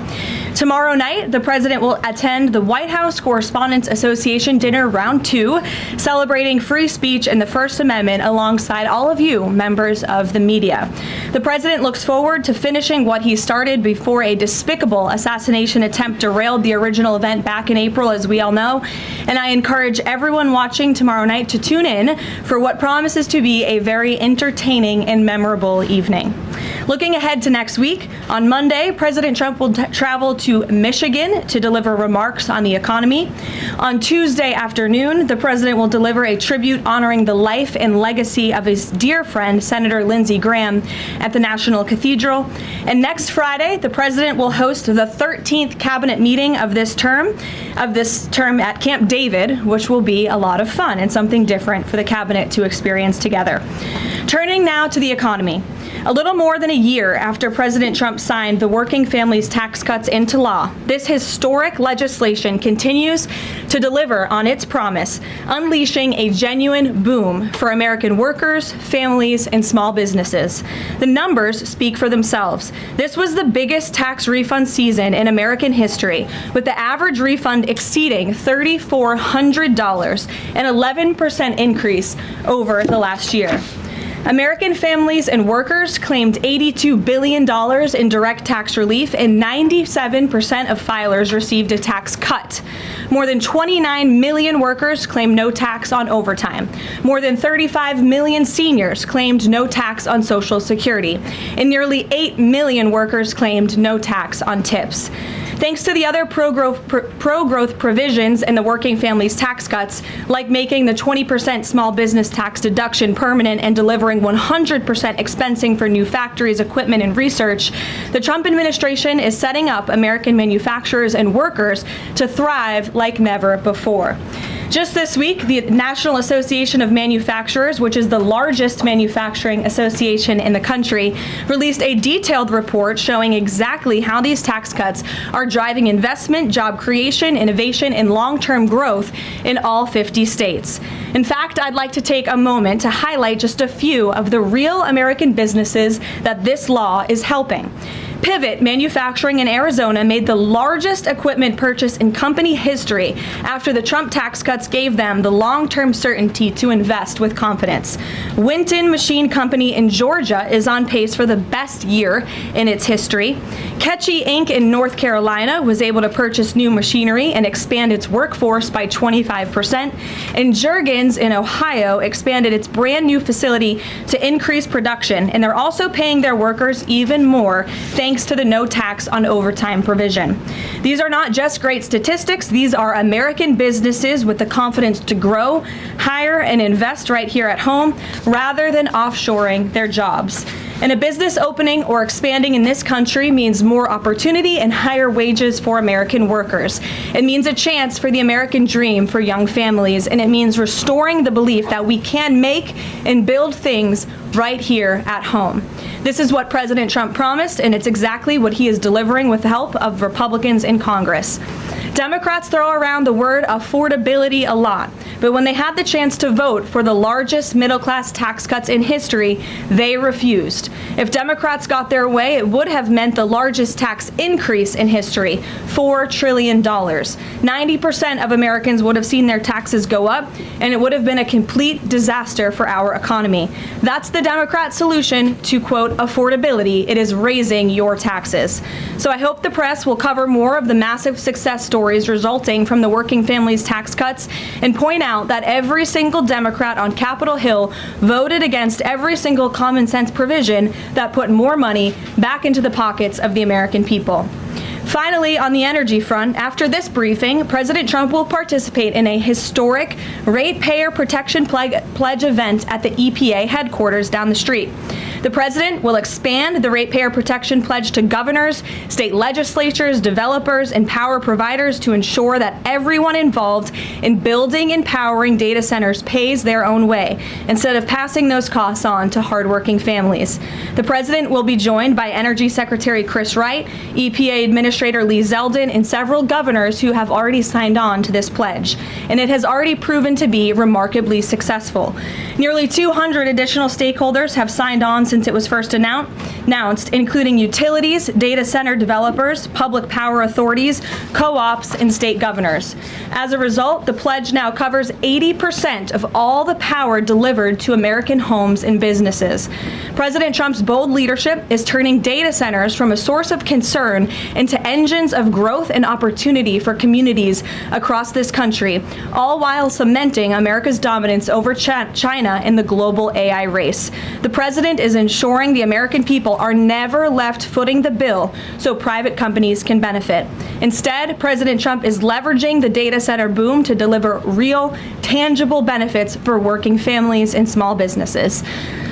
Tomorrow night, the president will attend the White House Correspondents Association Dinner Round 2, celebrating free speech and the First Amendment alongside all of you, members of the media. The president looks forward to finishing what he started before a despicable assassination attempt derailed the original event back in April, as we all know. And I encourage everyone watching tomorrow night to tune in for what promises to be a very entertaining and memorable evening. Looking ahead to next week, on Monday, President Trump will travel to Michigan to deliver remarks on the economy. On Tuesday afternoon, the president will deliver a tribute honoring the life and legacy of his dear friend, Senator Lindsey Graham, at the National Cathedral. And next Friday, the president will host the 13th cabinet meeting of this term at Camp David, which will be a lot of fun and something different for the cabinet to experience together. Turning now to the economy. A little more than a year after President Trump signed the working families tax cuts into law, this historic legislation continues to deliver on its promise, unleashing a genuine boom for American workers, families, and small businesses. The numbers speak for themselves. This was the biggest tax refund season in American history, with the average refund exceeding $3,400, an 11% increase over the last year. American families and workers claimed $82 billion in direct tax relief, and 97% of filers received a tax cut. More than 29 million workers claimed no tax on overtime. More than 35 million seniors claimed no tax on Social Security, and nearly 8 million workers claimed no tax on tips. Thanks to the other pro-growth provisions in the working families tax cuts, like making the 20% small business tax deduction permanent and delivering 100% expensing for new factories, equipment, and research, the Trump administration is setting up American manufacturers and workers to thrive like never before. Just this week, the National Association of Manufacturers, which is the largest manufacturing association in the country, released a detailed report showing exactly how these tax cuts are driving investment, job creation, innovation, and long-term growth in all 50 states. In fact, I'd like to take a moment to highlight just a few of the real American businesses that this law is helping. Pivot Manufacturing in Arizona made the largest equipment purchase in company history after the Trump tax cuts gave them the long-term certainty to invest with confidence. Winton Machine Company in Georgia is on pace for the best year in its history. Ketchy Inc. in North Carolina was able to purchase new machinery and expand its workforce by 25%. And Juergens in Ohio expanded its brand new facility to increase production, and they're also paying their workers even more thanks to the no tax on overtime provision. These are not just great statistics, these are American businesses with the confidence to grow, hire, and invest right here at home rather than offshoring their jobs. And a business opening or expanding in this country means more opportunity and higher wages for American workers. It means a chance for the American dream for young families, and it means restoring the belief that we can make and build things right here at home. This is what President Trump promised, and it's exactly what he is delivering with the help of Republicans in Congress. Democrats throw around the word affordability a lot, but when they had the chance to vote for the largest middle-class tax cuts in history, they refused. If Democrats got their way, it would have meant the largest tax increase in history, $4 trillion. 90% of Americans would have seen their taxes go up, and it would have been a complete disaster for our economy. That's the Democrat solution to, quote, affordability. It is raising your taxes. So I hope the press will cover more of the massive success stories resulting from the working families tax cuts and point out that every single Democrat on Capitol Hill voted against every single common sense provision that put more money back into the pockets of the American people. Finally, on the energy front, after this briefing, President Trump will participate in a historic ratepayer protection pledge event at the EPA headquarters down the street. The president will expand the ratepayer protection pledge to governors, state legislatures, developers, and power providers to ensure that everyone involved in building and powering data centers pays their own way, instead of passing those costs on to hardworking families. The president will be joined by Energy Secretary Chris Wright, EPA Administrator Lee Zeldin, and several governors who have already signed on to this pledge, and it has already proven to be remarkably successful. Nearly 200 additional stakeholders have signed on since it was first announced, including utilities, data center developers, public power authorities, co-ops, and state governors. As a result, the pledge now covers 80% of all the power delivered to American homes and businesses. President Trump's bold leadership is turning data centers from a source of concern into engines of growth and opportunity for communities across this country, all while cementing America's dominance over China in the global AI race. The president is ensuring the American people are never left footing the bill so private companies can benefit. Instead, President Trump is leveraging the data center boom to deliver real, tangible benefits for working families and small businesses.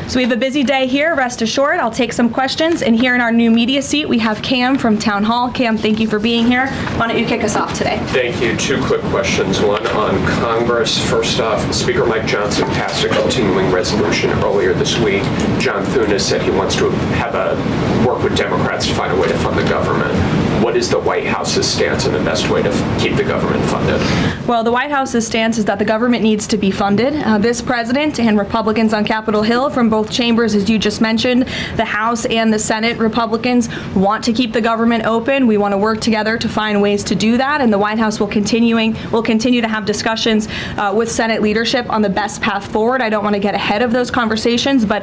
So we have a busy day here, rest assured. I'll take some questions. And here in our new media seat, we have Cam from Town Hall. Cam, thank you for being here. Why don't you kick us off today? Thank you. Two quick questions. One on Congress. First off, Speaker Mike Johnson passed a continuing resolution earlier this week. John Thune has said he wants to work with Democrats to find a way to fund the government. What is the White House's stance on the best way to keep the government funded? Well, the White House's stance is that the government needs to be funded. This president and Republicans on Capitol Hill from both chambers, as you just mentioned, the House and the Senate Republicans want to keep the government open. We want to work together to find ways to do that, and the White House will continue to have discussions with Senate leadership on the best path forward. I don't want to get ahead of those conversations, but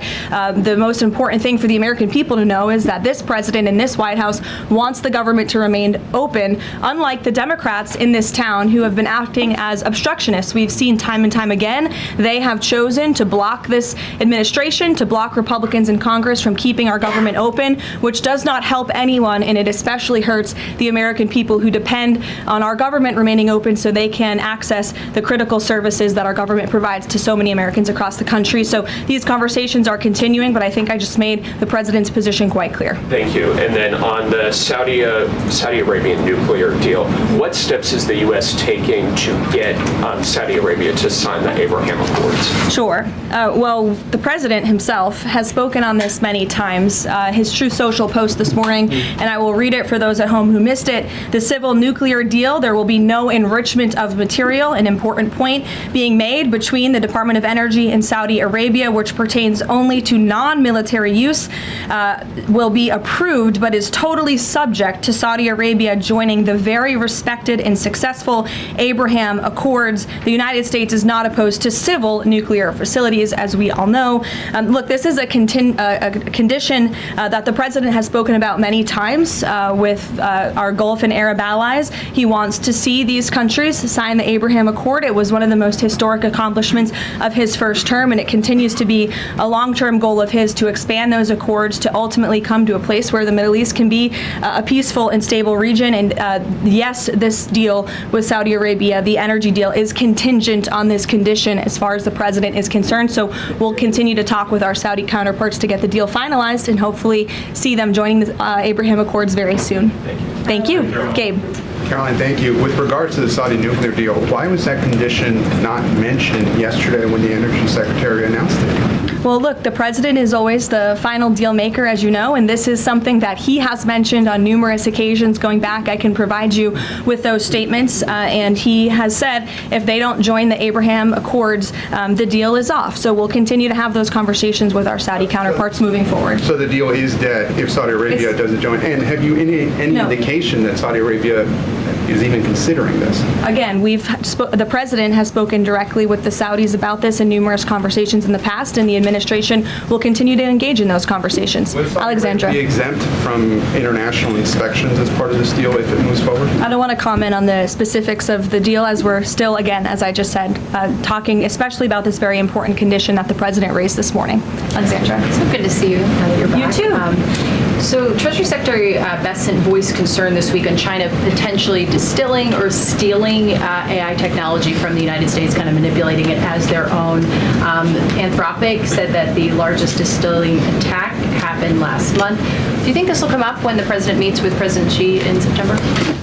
the most important thing for the American people to know is that this president and this White House wants the government to remain open, unlike the Democrats in this town who have been acting as obstructionists. We've seen time and time again, they have chosen to block this administration, to block Republicans in Congress from keeping our government open, which does not help anyone, and it especially hurts the American people who depend on our government remaining open so they can access the critical services that our government provides to so many Americans across the country. So these conversations are continuing, but I think I just made the president's position quite clear. Thank you. And then on the Saudi Arabian nuclear deal, what steps is the U.S. taking to get Saudi Arabia to sign the Abraham Accords? Sure. Well, the president himself has spoken on this many times. His Truth Social post this morning, and I will read it for those at home who missed it. The civil nuclear deal, there will be no enrichment of material, an important point being made between the Department of Energy and Saudi Arabia, which pertains only to non-military use, will be approved, but is totally subject to Saudi Arabia joining the very respected and successful Abraham Accords. The United States is not opposed to civil nuclear facilities, as we all know. Look, this is a condition that the president has spoken about many times with our Gulf and Arab allies. He wants to see these countries sign the Abraham Accord. It was one of the most historic accomplishments of his first term, and it continues to be a long-term goal of his to expand those accords to ultimately come to a place where the Middle East can be a peaceful and stable region. And yes, this deal with Saudi Arabia, the energy deal, is contingent on this condition as far as the president is concerned. So we'll continue to talk with our Saudi counterparts to get the deal finalized and hopefully see them joining the Abraham Accords very soon. Thank you. Gabe. Karoline, thank you. With regards to the Saudi nuclear deal, why was that condition not mentioned yesterday when the Energy Secretary announced it? Well, look, the president is always the final deal maker, as you know, and this is something that he has mentioned on numerous occasions going back. I can provide you with those statements, and he has said if they don't join the Abraham Accords, the deal is off. So we'll continue to have those conversations with our Saudi counterparts moving forward. So the deal is dead if Saudi Arabia doesn't join. And have you any indication that Saudi Arabia is even considering this? Again, the president has spoken directly with the Saudis about this in numerous conversations in the past, and the administration will continue to engage in those conversations. Alexandra. Be exempt from international inspections as part of this deal if it moves forward? I don't want to comment on the specifics of the deal as we're still, again, as I just said, talking especially about this very important condition that the president raised this morning. Alexandra. So good to see you. Now that you're back. You too. So Treasury Secretary Bessent voiced concern this week on China potentially distilling or stealing AI technology from the United States, kind of manipulating it as their own. Anthropic said that the largest distilling attack happened last month. Do you think this will come up when the president meets with President Xi in September?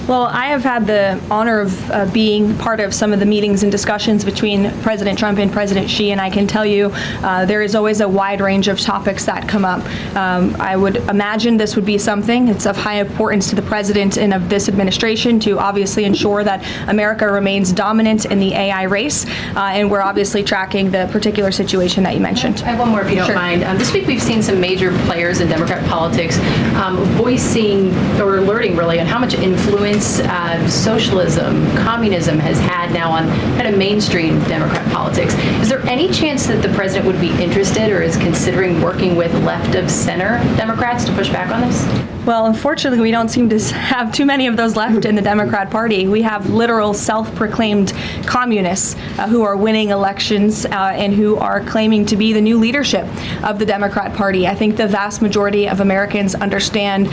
Well, I have had the honor of being part of some of the meetings and discussions between President Trump and President Xi, and I can tell you there is always a wide range of topics that come up. I would imagine this would be something. It's of high importance to the president and of this administration to obviously ensure that America remains dominant in the AI race, and we're obviously tracking the particular situation that you mentioned. I have one more if you don't mind. This week we've seen some major players in Democrat politics voicing or alerting really on how much influence socialism, communism has had now on kind of mainstream Democrat politics. Is there any chance that the president would be interested or is considering working with left of center Democrats to push back on this? Well, unfortunately, we don't seem to have too many of those left in the Democrat Democrat Party. We have literal self-proclaimed communists who are winning elections and who are claiming to be the new leadership of the Democrat Party. I think the vast majority of Americans understand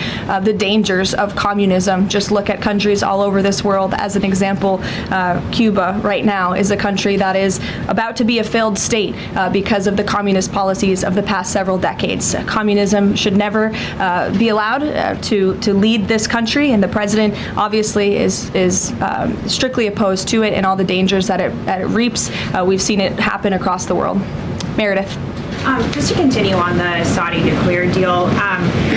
the dangers of communism. Just look at countries all over this world. As an example, Cuba right now is a country that is about to be a failed state because of the communist policies of the past several decades. Communism should never be allowed to lead this country, and the president obviously is strictly opposed to it and all the dangers that it reaps. We've seen it happen across the world. Meredith. Just to continue on the Saudi nuclear deal,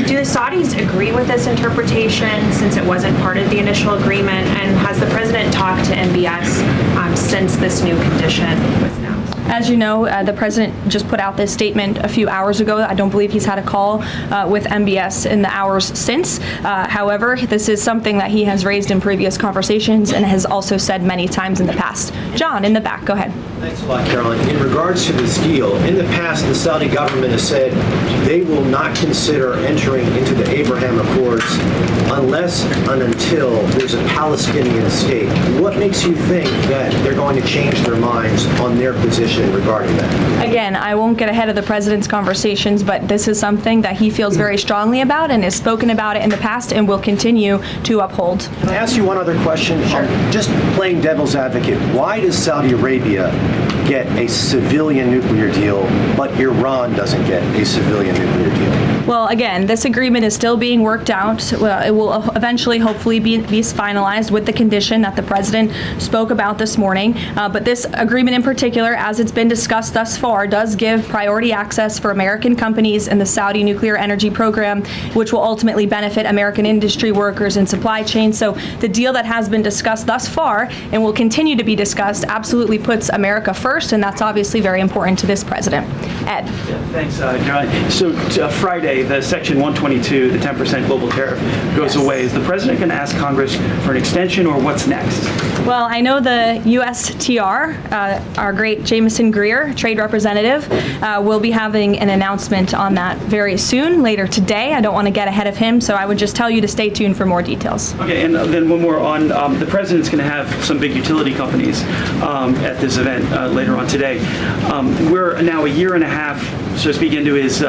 do the Saudis agree with this interpretation since it wasn't part of the initial agreement? And has the president talked to MBS since this new condition was announced? As you know, the president just put out this statement a few hours ago. I don't believe he's had a call with MBS in the hours since. However, this is something that he has raised in previous conversations and has also said many times in the past. John, in the back, go ahead. Thanks a lot, Caroline. In regards to this deal, in the past, the Saudi government has said they will not consider entering into the Abraham Accords unless and until there's a Palestinian state. What makes you think that they're going to change their minds on their position regarding that? Again, I won't get ahead of the president's conversations, but this is something that he feels very strongly about and has spoken about it in the past and will continue to uphold. Can I ask you one other question? Sure. Just playing devil's advocate, why does Saudi Arabia get a civilian nuclear deal, but Iran doesn't get a civilian nuclear deal? Well, again, this agreement is still being worked out. It will eventually, hopefully, be finalized with the condition that the president spoke about this morning. But this agreement in particular, as it's been discussed thus far, does give priority access for American companies in the Saudi nuclear energy program, which will ultimately benefit American industry workers and supply chains. So the deal that has been discussed thus far and will continue to be discussed absolutely puts America first, and that's obviously very important to this president. Ed. Yeah, thanks, Caroline. So Friday, the Section 122, the 10% global tariff, goes away. Is the president going to ask Congress for an extension, or what's next? Well, I know the USTR, our great Jameson Greer, trade representative, will be having an announcement on that very soon, later today. I don't want to get ahead of him, so I would just tell you to stay tuned for more details. Okay, and then one more on the president's going to have some big utility companies at this event later on today. We're now a year and a half, so to speak, into his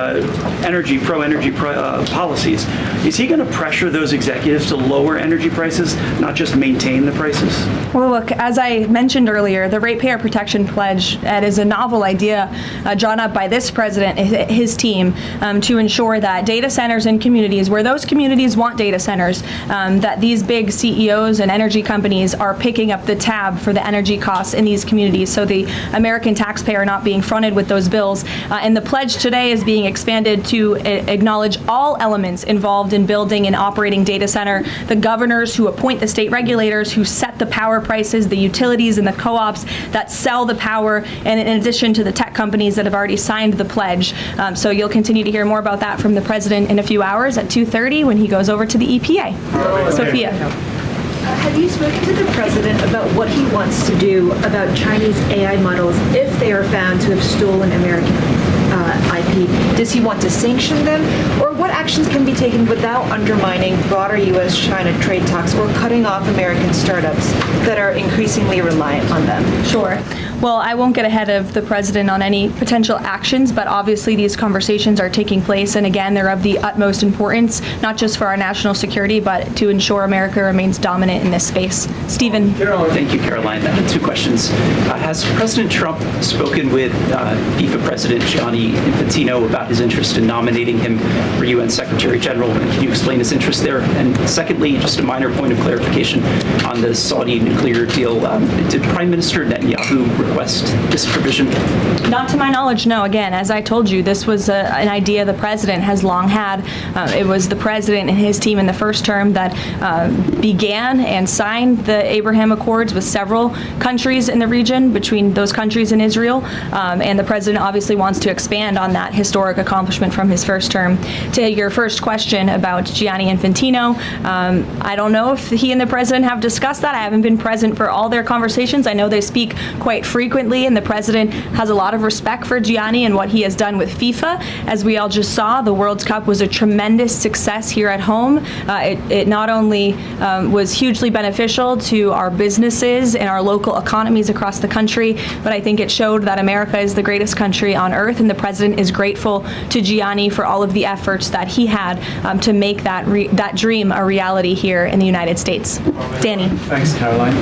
pro-energy policies. Is he going to pressure those executives to lower energy prices, not just maintain the prices? Well, look, as I mentioned earlier, the Ratepayer Protection Pledge is a novel idea drawn up by this president, his team, to ensure that data centers in communities, where those communities want data centers, that these big CEOs and energy companies are picking up the tab for the energy costs in these communities, so the American taxpayer not being fronted with those bills. And the pledge today is being expanded to acknowledge all elements involved in building and operating data center, the governors who appoint the state regulators who set the power prices, the utilities and the co-ops that sell the power, and in addition to the tech companies that have already signed the pledge. So you'll continue to hear more about that from the president in a few hours at 2:30 when he goes over to the EPA. Sophia. Have you spoken to the president about what he wants to do about Chinese AI models if they are found to have stolen American IP? Does he want to sanction them? Or what actions can be taken without undermining broader U.S.-China trade talks or cutting off American startups that are increasingly reliant on them? Sure. Well, I won't get ahead of the president on any potential actions, but obviously these conversations are taking place, and again, they're of the utmost importance, not just for our national security, but to ensure America remains dominant in this space. Stephen. Thank you, Caroline. Two questions. Has President Trump spoken with FIFA President Gianni Infantino about his interest in nominating him for UN Secretary General? And can you explain his interest there? And secondly, just a minor point of clarification on the Saudi nuclear deal. Did Prime Minister Netanyahu request this provision? Not to my knowledge, no. Again, as I told you, this was an idea the president has long had. It was the president and his team in the first term that began and signed the Abraham Accords with several countries in the region, between those countries and Israel. And the president obviously wants to expand on that historic accomplishment from his first term. To your first question about Gianni Infantino, I don't know if he and the president have discussed that. I haven't been present for all their conversations. I know they speak quite frequently frequently, and the president has a lot of respect for Gianni and what he has done with FIFA. As we all just saw, the World Cup was a tremendous success here at home. It not only was hugely beneficial to our businesses and our local economies across the country, but I think it showed that America is the greatest country on earth, and the president is grateful to Gianni for all of the efforts that he had to make that dream a reality here in the United States. Danny. Thanks, Caroline.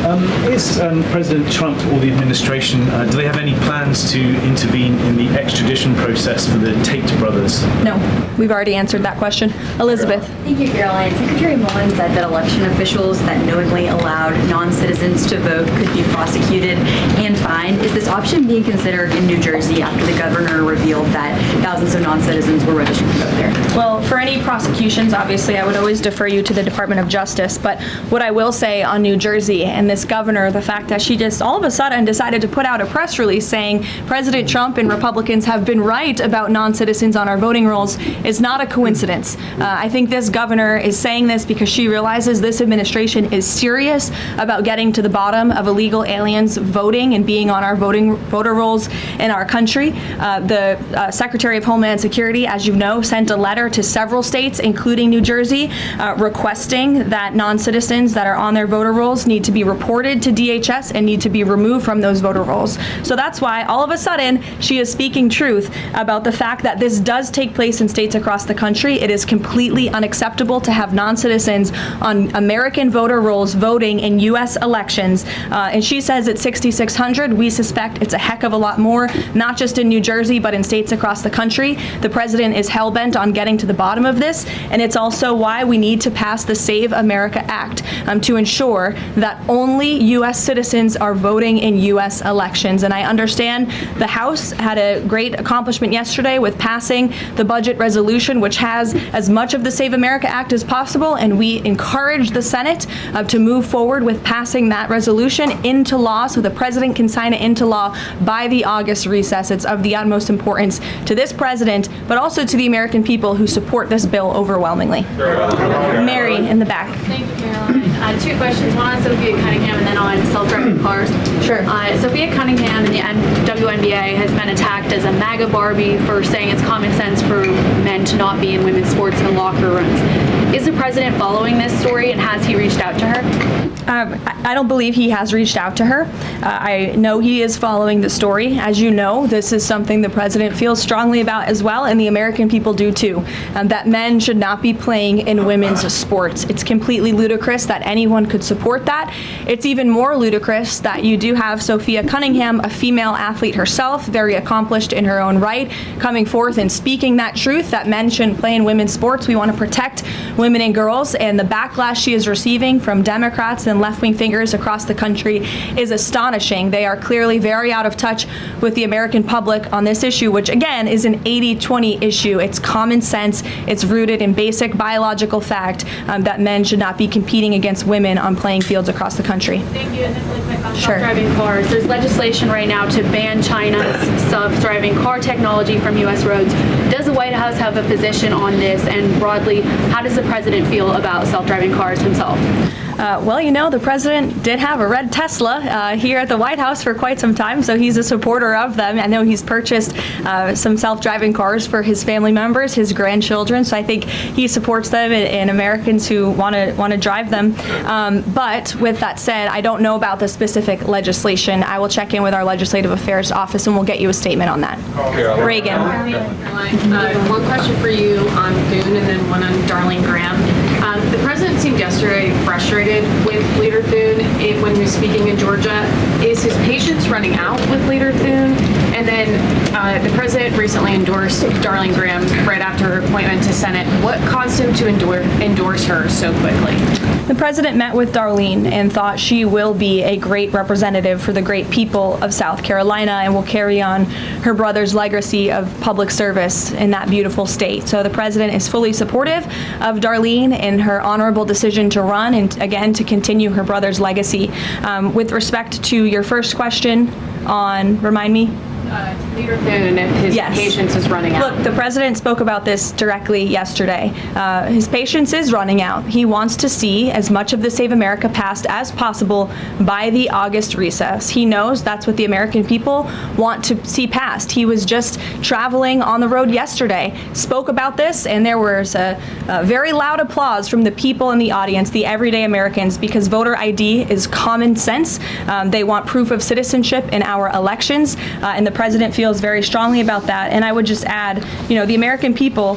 Is President Trump or the administration, do they have any plans to intervene in the extradition process for the Tate brothers? No, we've already answered that question. Elizabeth. Thank you, Caroline. Secretary Mullen said that election officials that knowingly allowed non-citizens to vote could be prosecuted and fined. Is this option being considered in New Jersey after the governor revealed that thousands of non-citizens were registered to vote there? Well, for any prosecutions, obviously, I would always defer you to the Department of Justice. But what I will say on New Jersey and this governor, the fact that she just all of a sudden decided to put out a press release saying President Trump and Republicans have been right about non-citizens on our voting rolls is not a coincidence. I think this governor is saying this because she realizes this administration is serious about getting to the bottom of illegal aliens voting and being on our voter rolls in our country. The Secretary of Homeland Security, as you know, sent a letter to several states, including New Jersey, requesting that non-citizens that are on their voter rolls need to be reported to DHS and need to be removed from those voter rolls. So that's why all of a sudden she is speaking truth about the fact that this does take place in states across the country. It is completely unacceptable to have non-citizens on American voter rolls voting in U.S. elections. And she says it's 6,600. We suspect it's a heck of a lot more, not just in New Jersey, but in states across the country. The president is hell-bent on getting to the bottom of this, and it's also why we need to pass the Save America Act to ensure that only U.S. citizens are voting in U.S. elections. And I understand the House had a great accomplishment yesterday with passing the budget resolution, which has as much of the Save America Act as possible, and we encourage the Senate to move forward with passing that resolution into law so the president can sign it into law by the August recess. It's of the utmost importance to this president, but also to the American people who support this bill overwhelmingly. Mary in the back. Thank you, Caroline. Two questions, one on Sophia Cunningham and then on self-driving cars. Sure. Sophia Cunningham in the WNBA has been attacked as a MAGA Barbie for saying it's common sense for men to not be in women's sports in locker rooms. Is the president following this story, and has he reached out to her? I don't believe he has reached out to her. I know he is following the story. As you know, this is something the president feels strongly about as well, and the American people do too, that men should not be playing in women's sports. It's completely ludicrous that anyone could support that. It's even more ludicrous that you do have Sophia Cunningham, a female athlete herself, very accomplished in her own right, coming forth and speaking that truth that men shouldn't play in women's sports. We want to protect women and girls, and the backlash she is receiving from Democrats and left-wing figures across the country is astonishing. They are clearly very out of touch with the American public on this issue, which again is an 80-20 issue. It's common sense. It's rooted in basic biological fact that men should not be competing against women on playing fields across the country. Thank you. And then really quick on self-driving cars. There's legislation right now to ban China's self-driving car technology from U.S. roads. Does the White House have a position on this? And broadly, how does the president feel about self-driving cars himself? Well, you know, the president did have a red Tesla here at the White House for quite some time, so he's a supporter of them. I know he's purchased some self-driving cars for his family members, his grandchildren, so I think he supports them and Americans who want to drive them. But with that said, I don't know about the specific legislation. I will check in with our Legislative Affairs Office and we'll get you a statement on that. Reagan. One question for you on Thune and then one on Darlene Graham. The president seemed yesterday frustrated with Leader Thune when he was speaking in Georgia. Is his patience running out with Leader Thune? And then the president recently endorsed Darlene Graham right after her appointment to Senate. What caused him to endorse her so quickly? The president met with Darlene and thought she will be a great representative for the great people of South Carolina and will carry on her brother's legacy of public service in that beautiful state. So the president is fully supportive of Darlene and her honorable decision to run and, again, to continue her brother's legacy. With respect to your first question on, remind me? Leader Thune, if his patience is running out. Look, the president spoke about this directly yesterday. His patience is running out. He wants to see as much of the Save America passed as possible by the August recess. He knows that's what the American people want to see passed. He was just traveling on the road yesterday, spoke about this, and there was a very loud applause from the people in the audience, the everyday Americans, because voter ID is common sense. They want proof of citizenship in our elections, and the president feels very strongly about that. And I would just add, the American people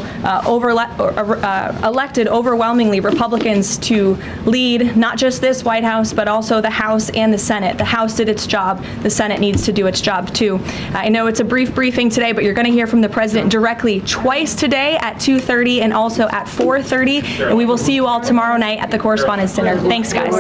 elected overwhelmingly Republicans to lead not just this White House, but also the House and the Senate. The House did its job. The Senate needs to do its job too. I know it's a brief briefing today, but you're going to hear from the president directly twice today at 2:30 and also at 4:30. And we will see you all tomorrow night at the Correspondents' Dinner. Thanks, guys.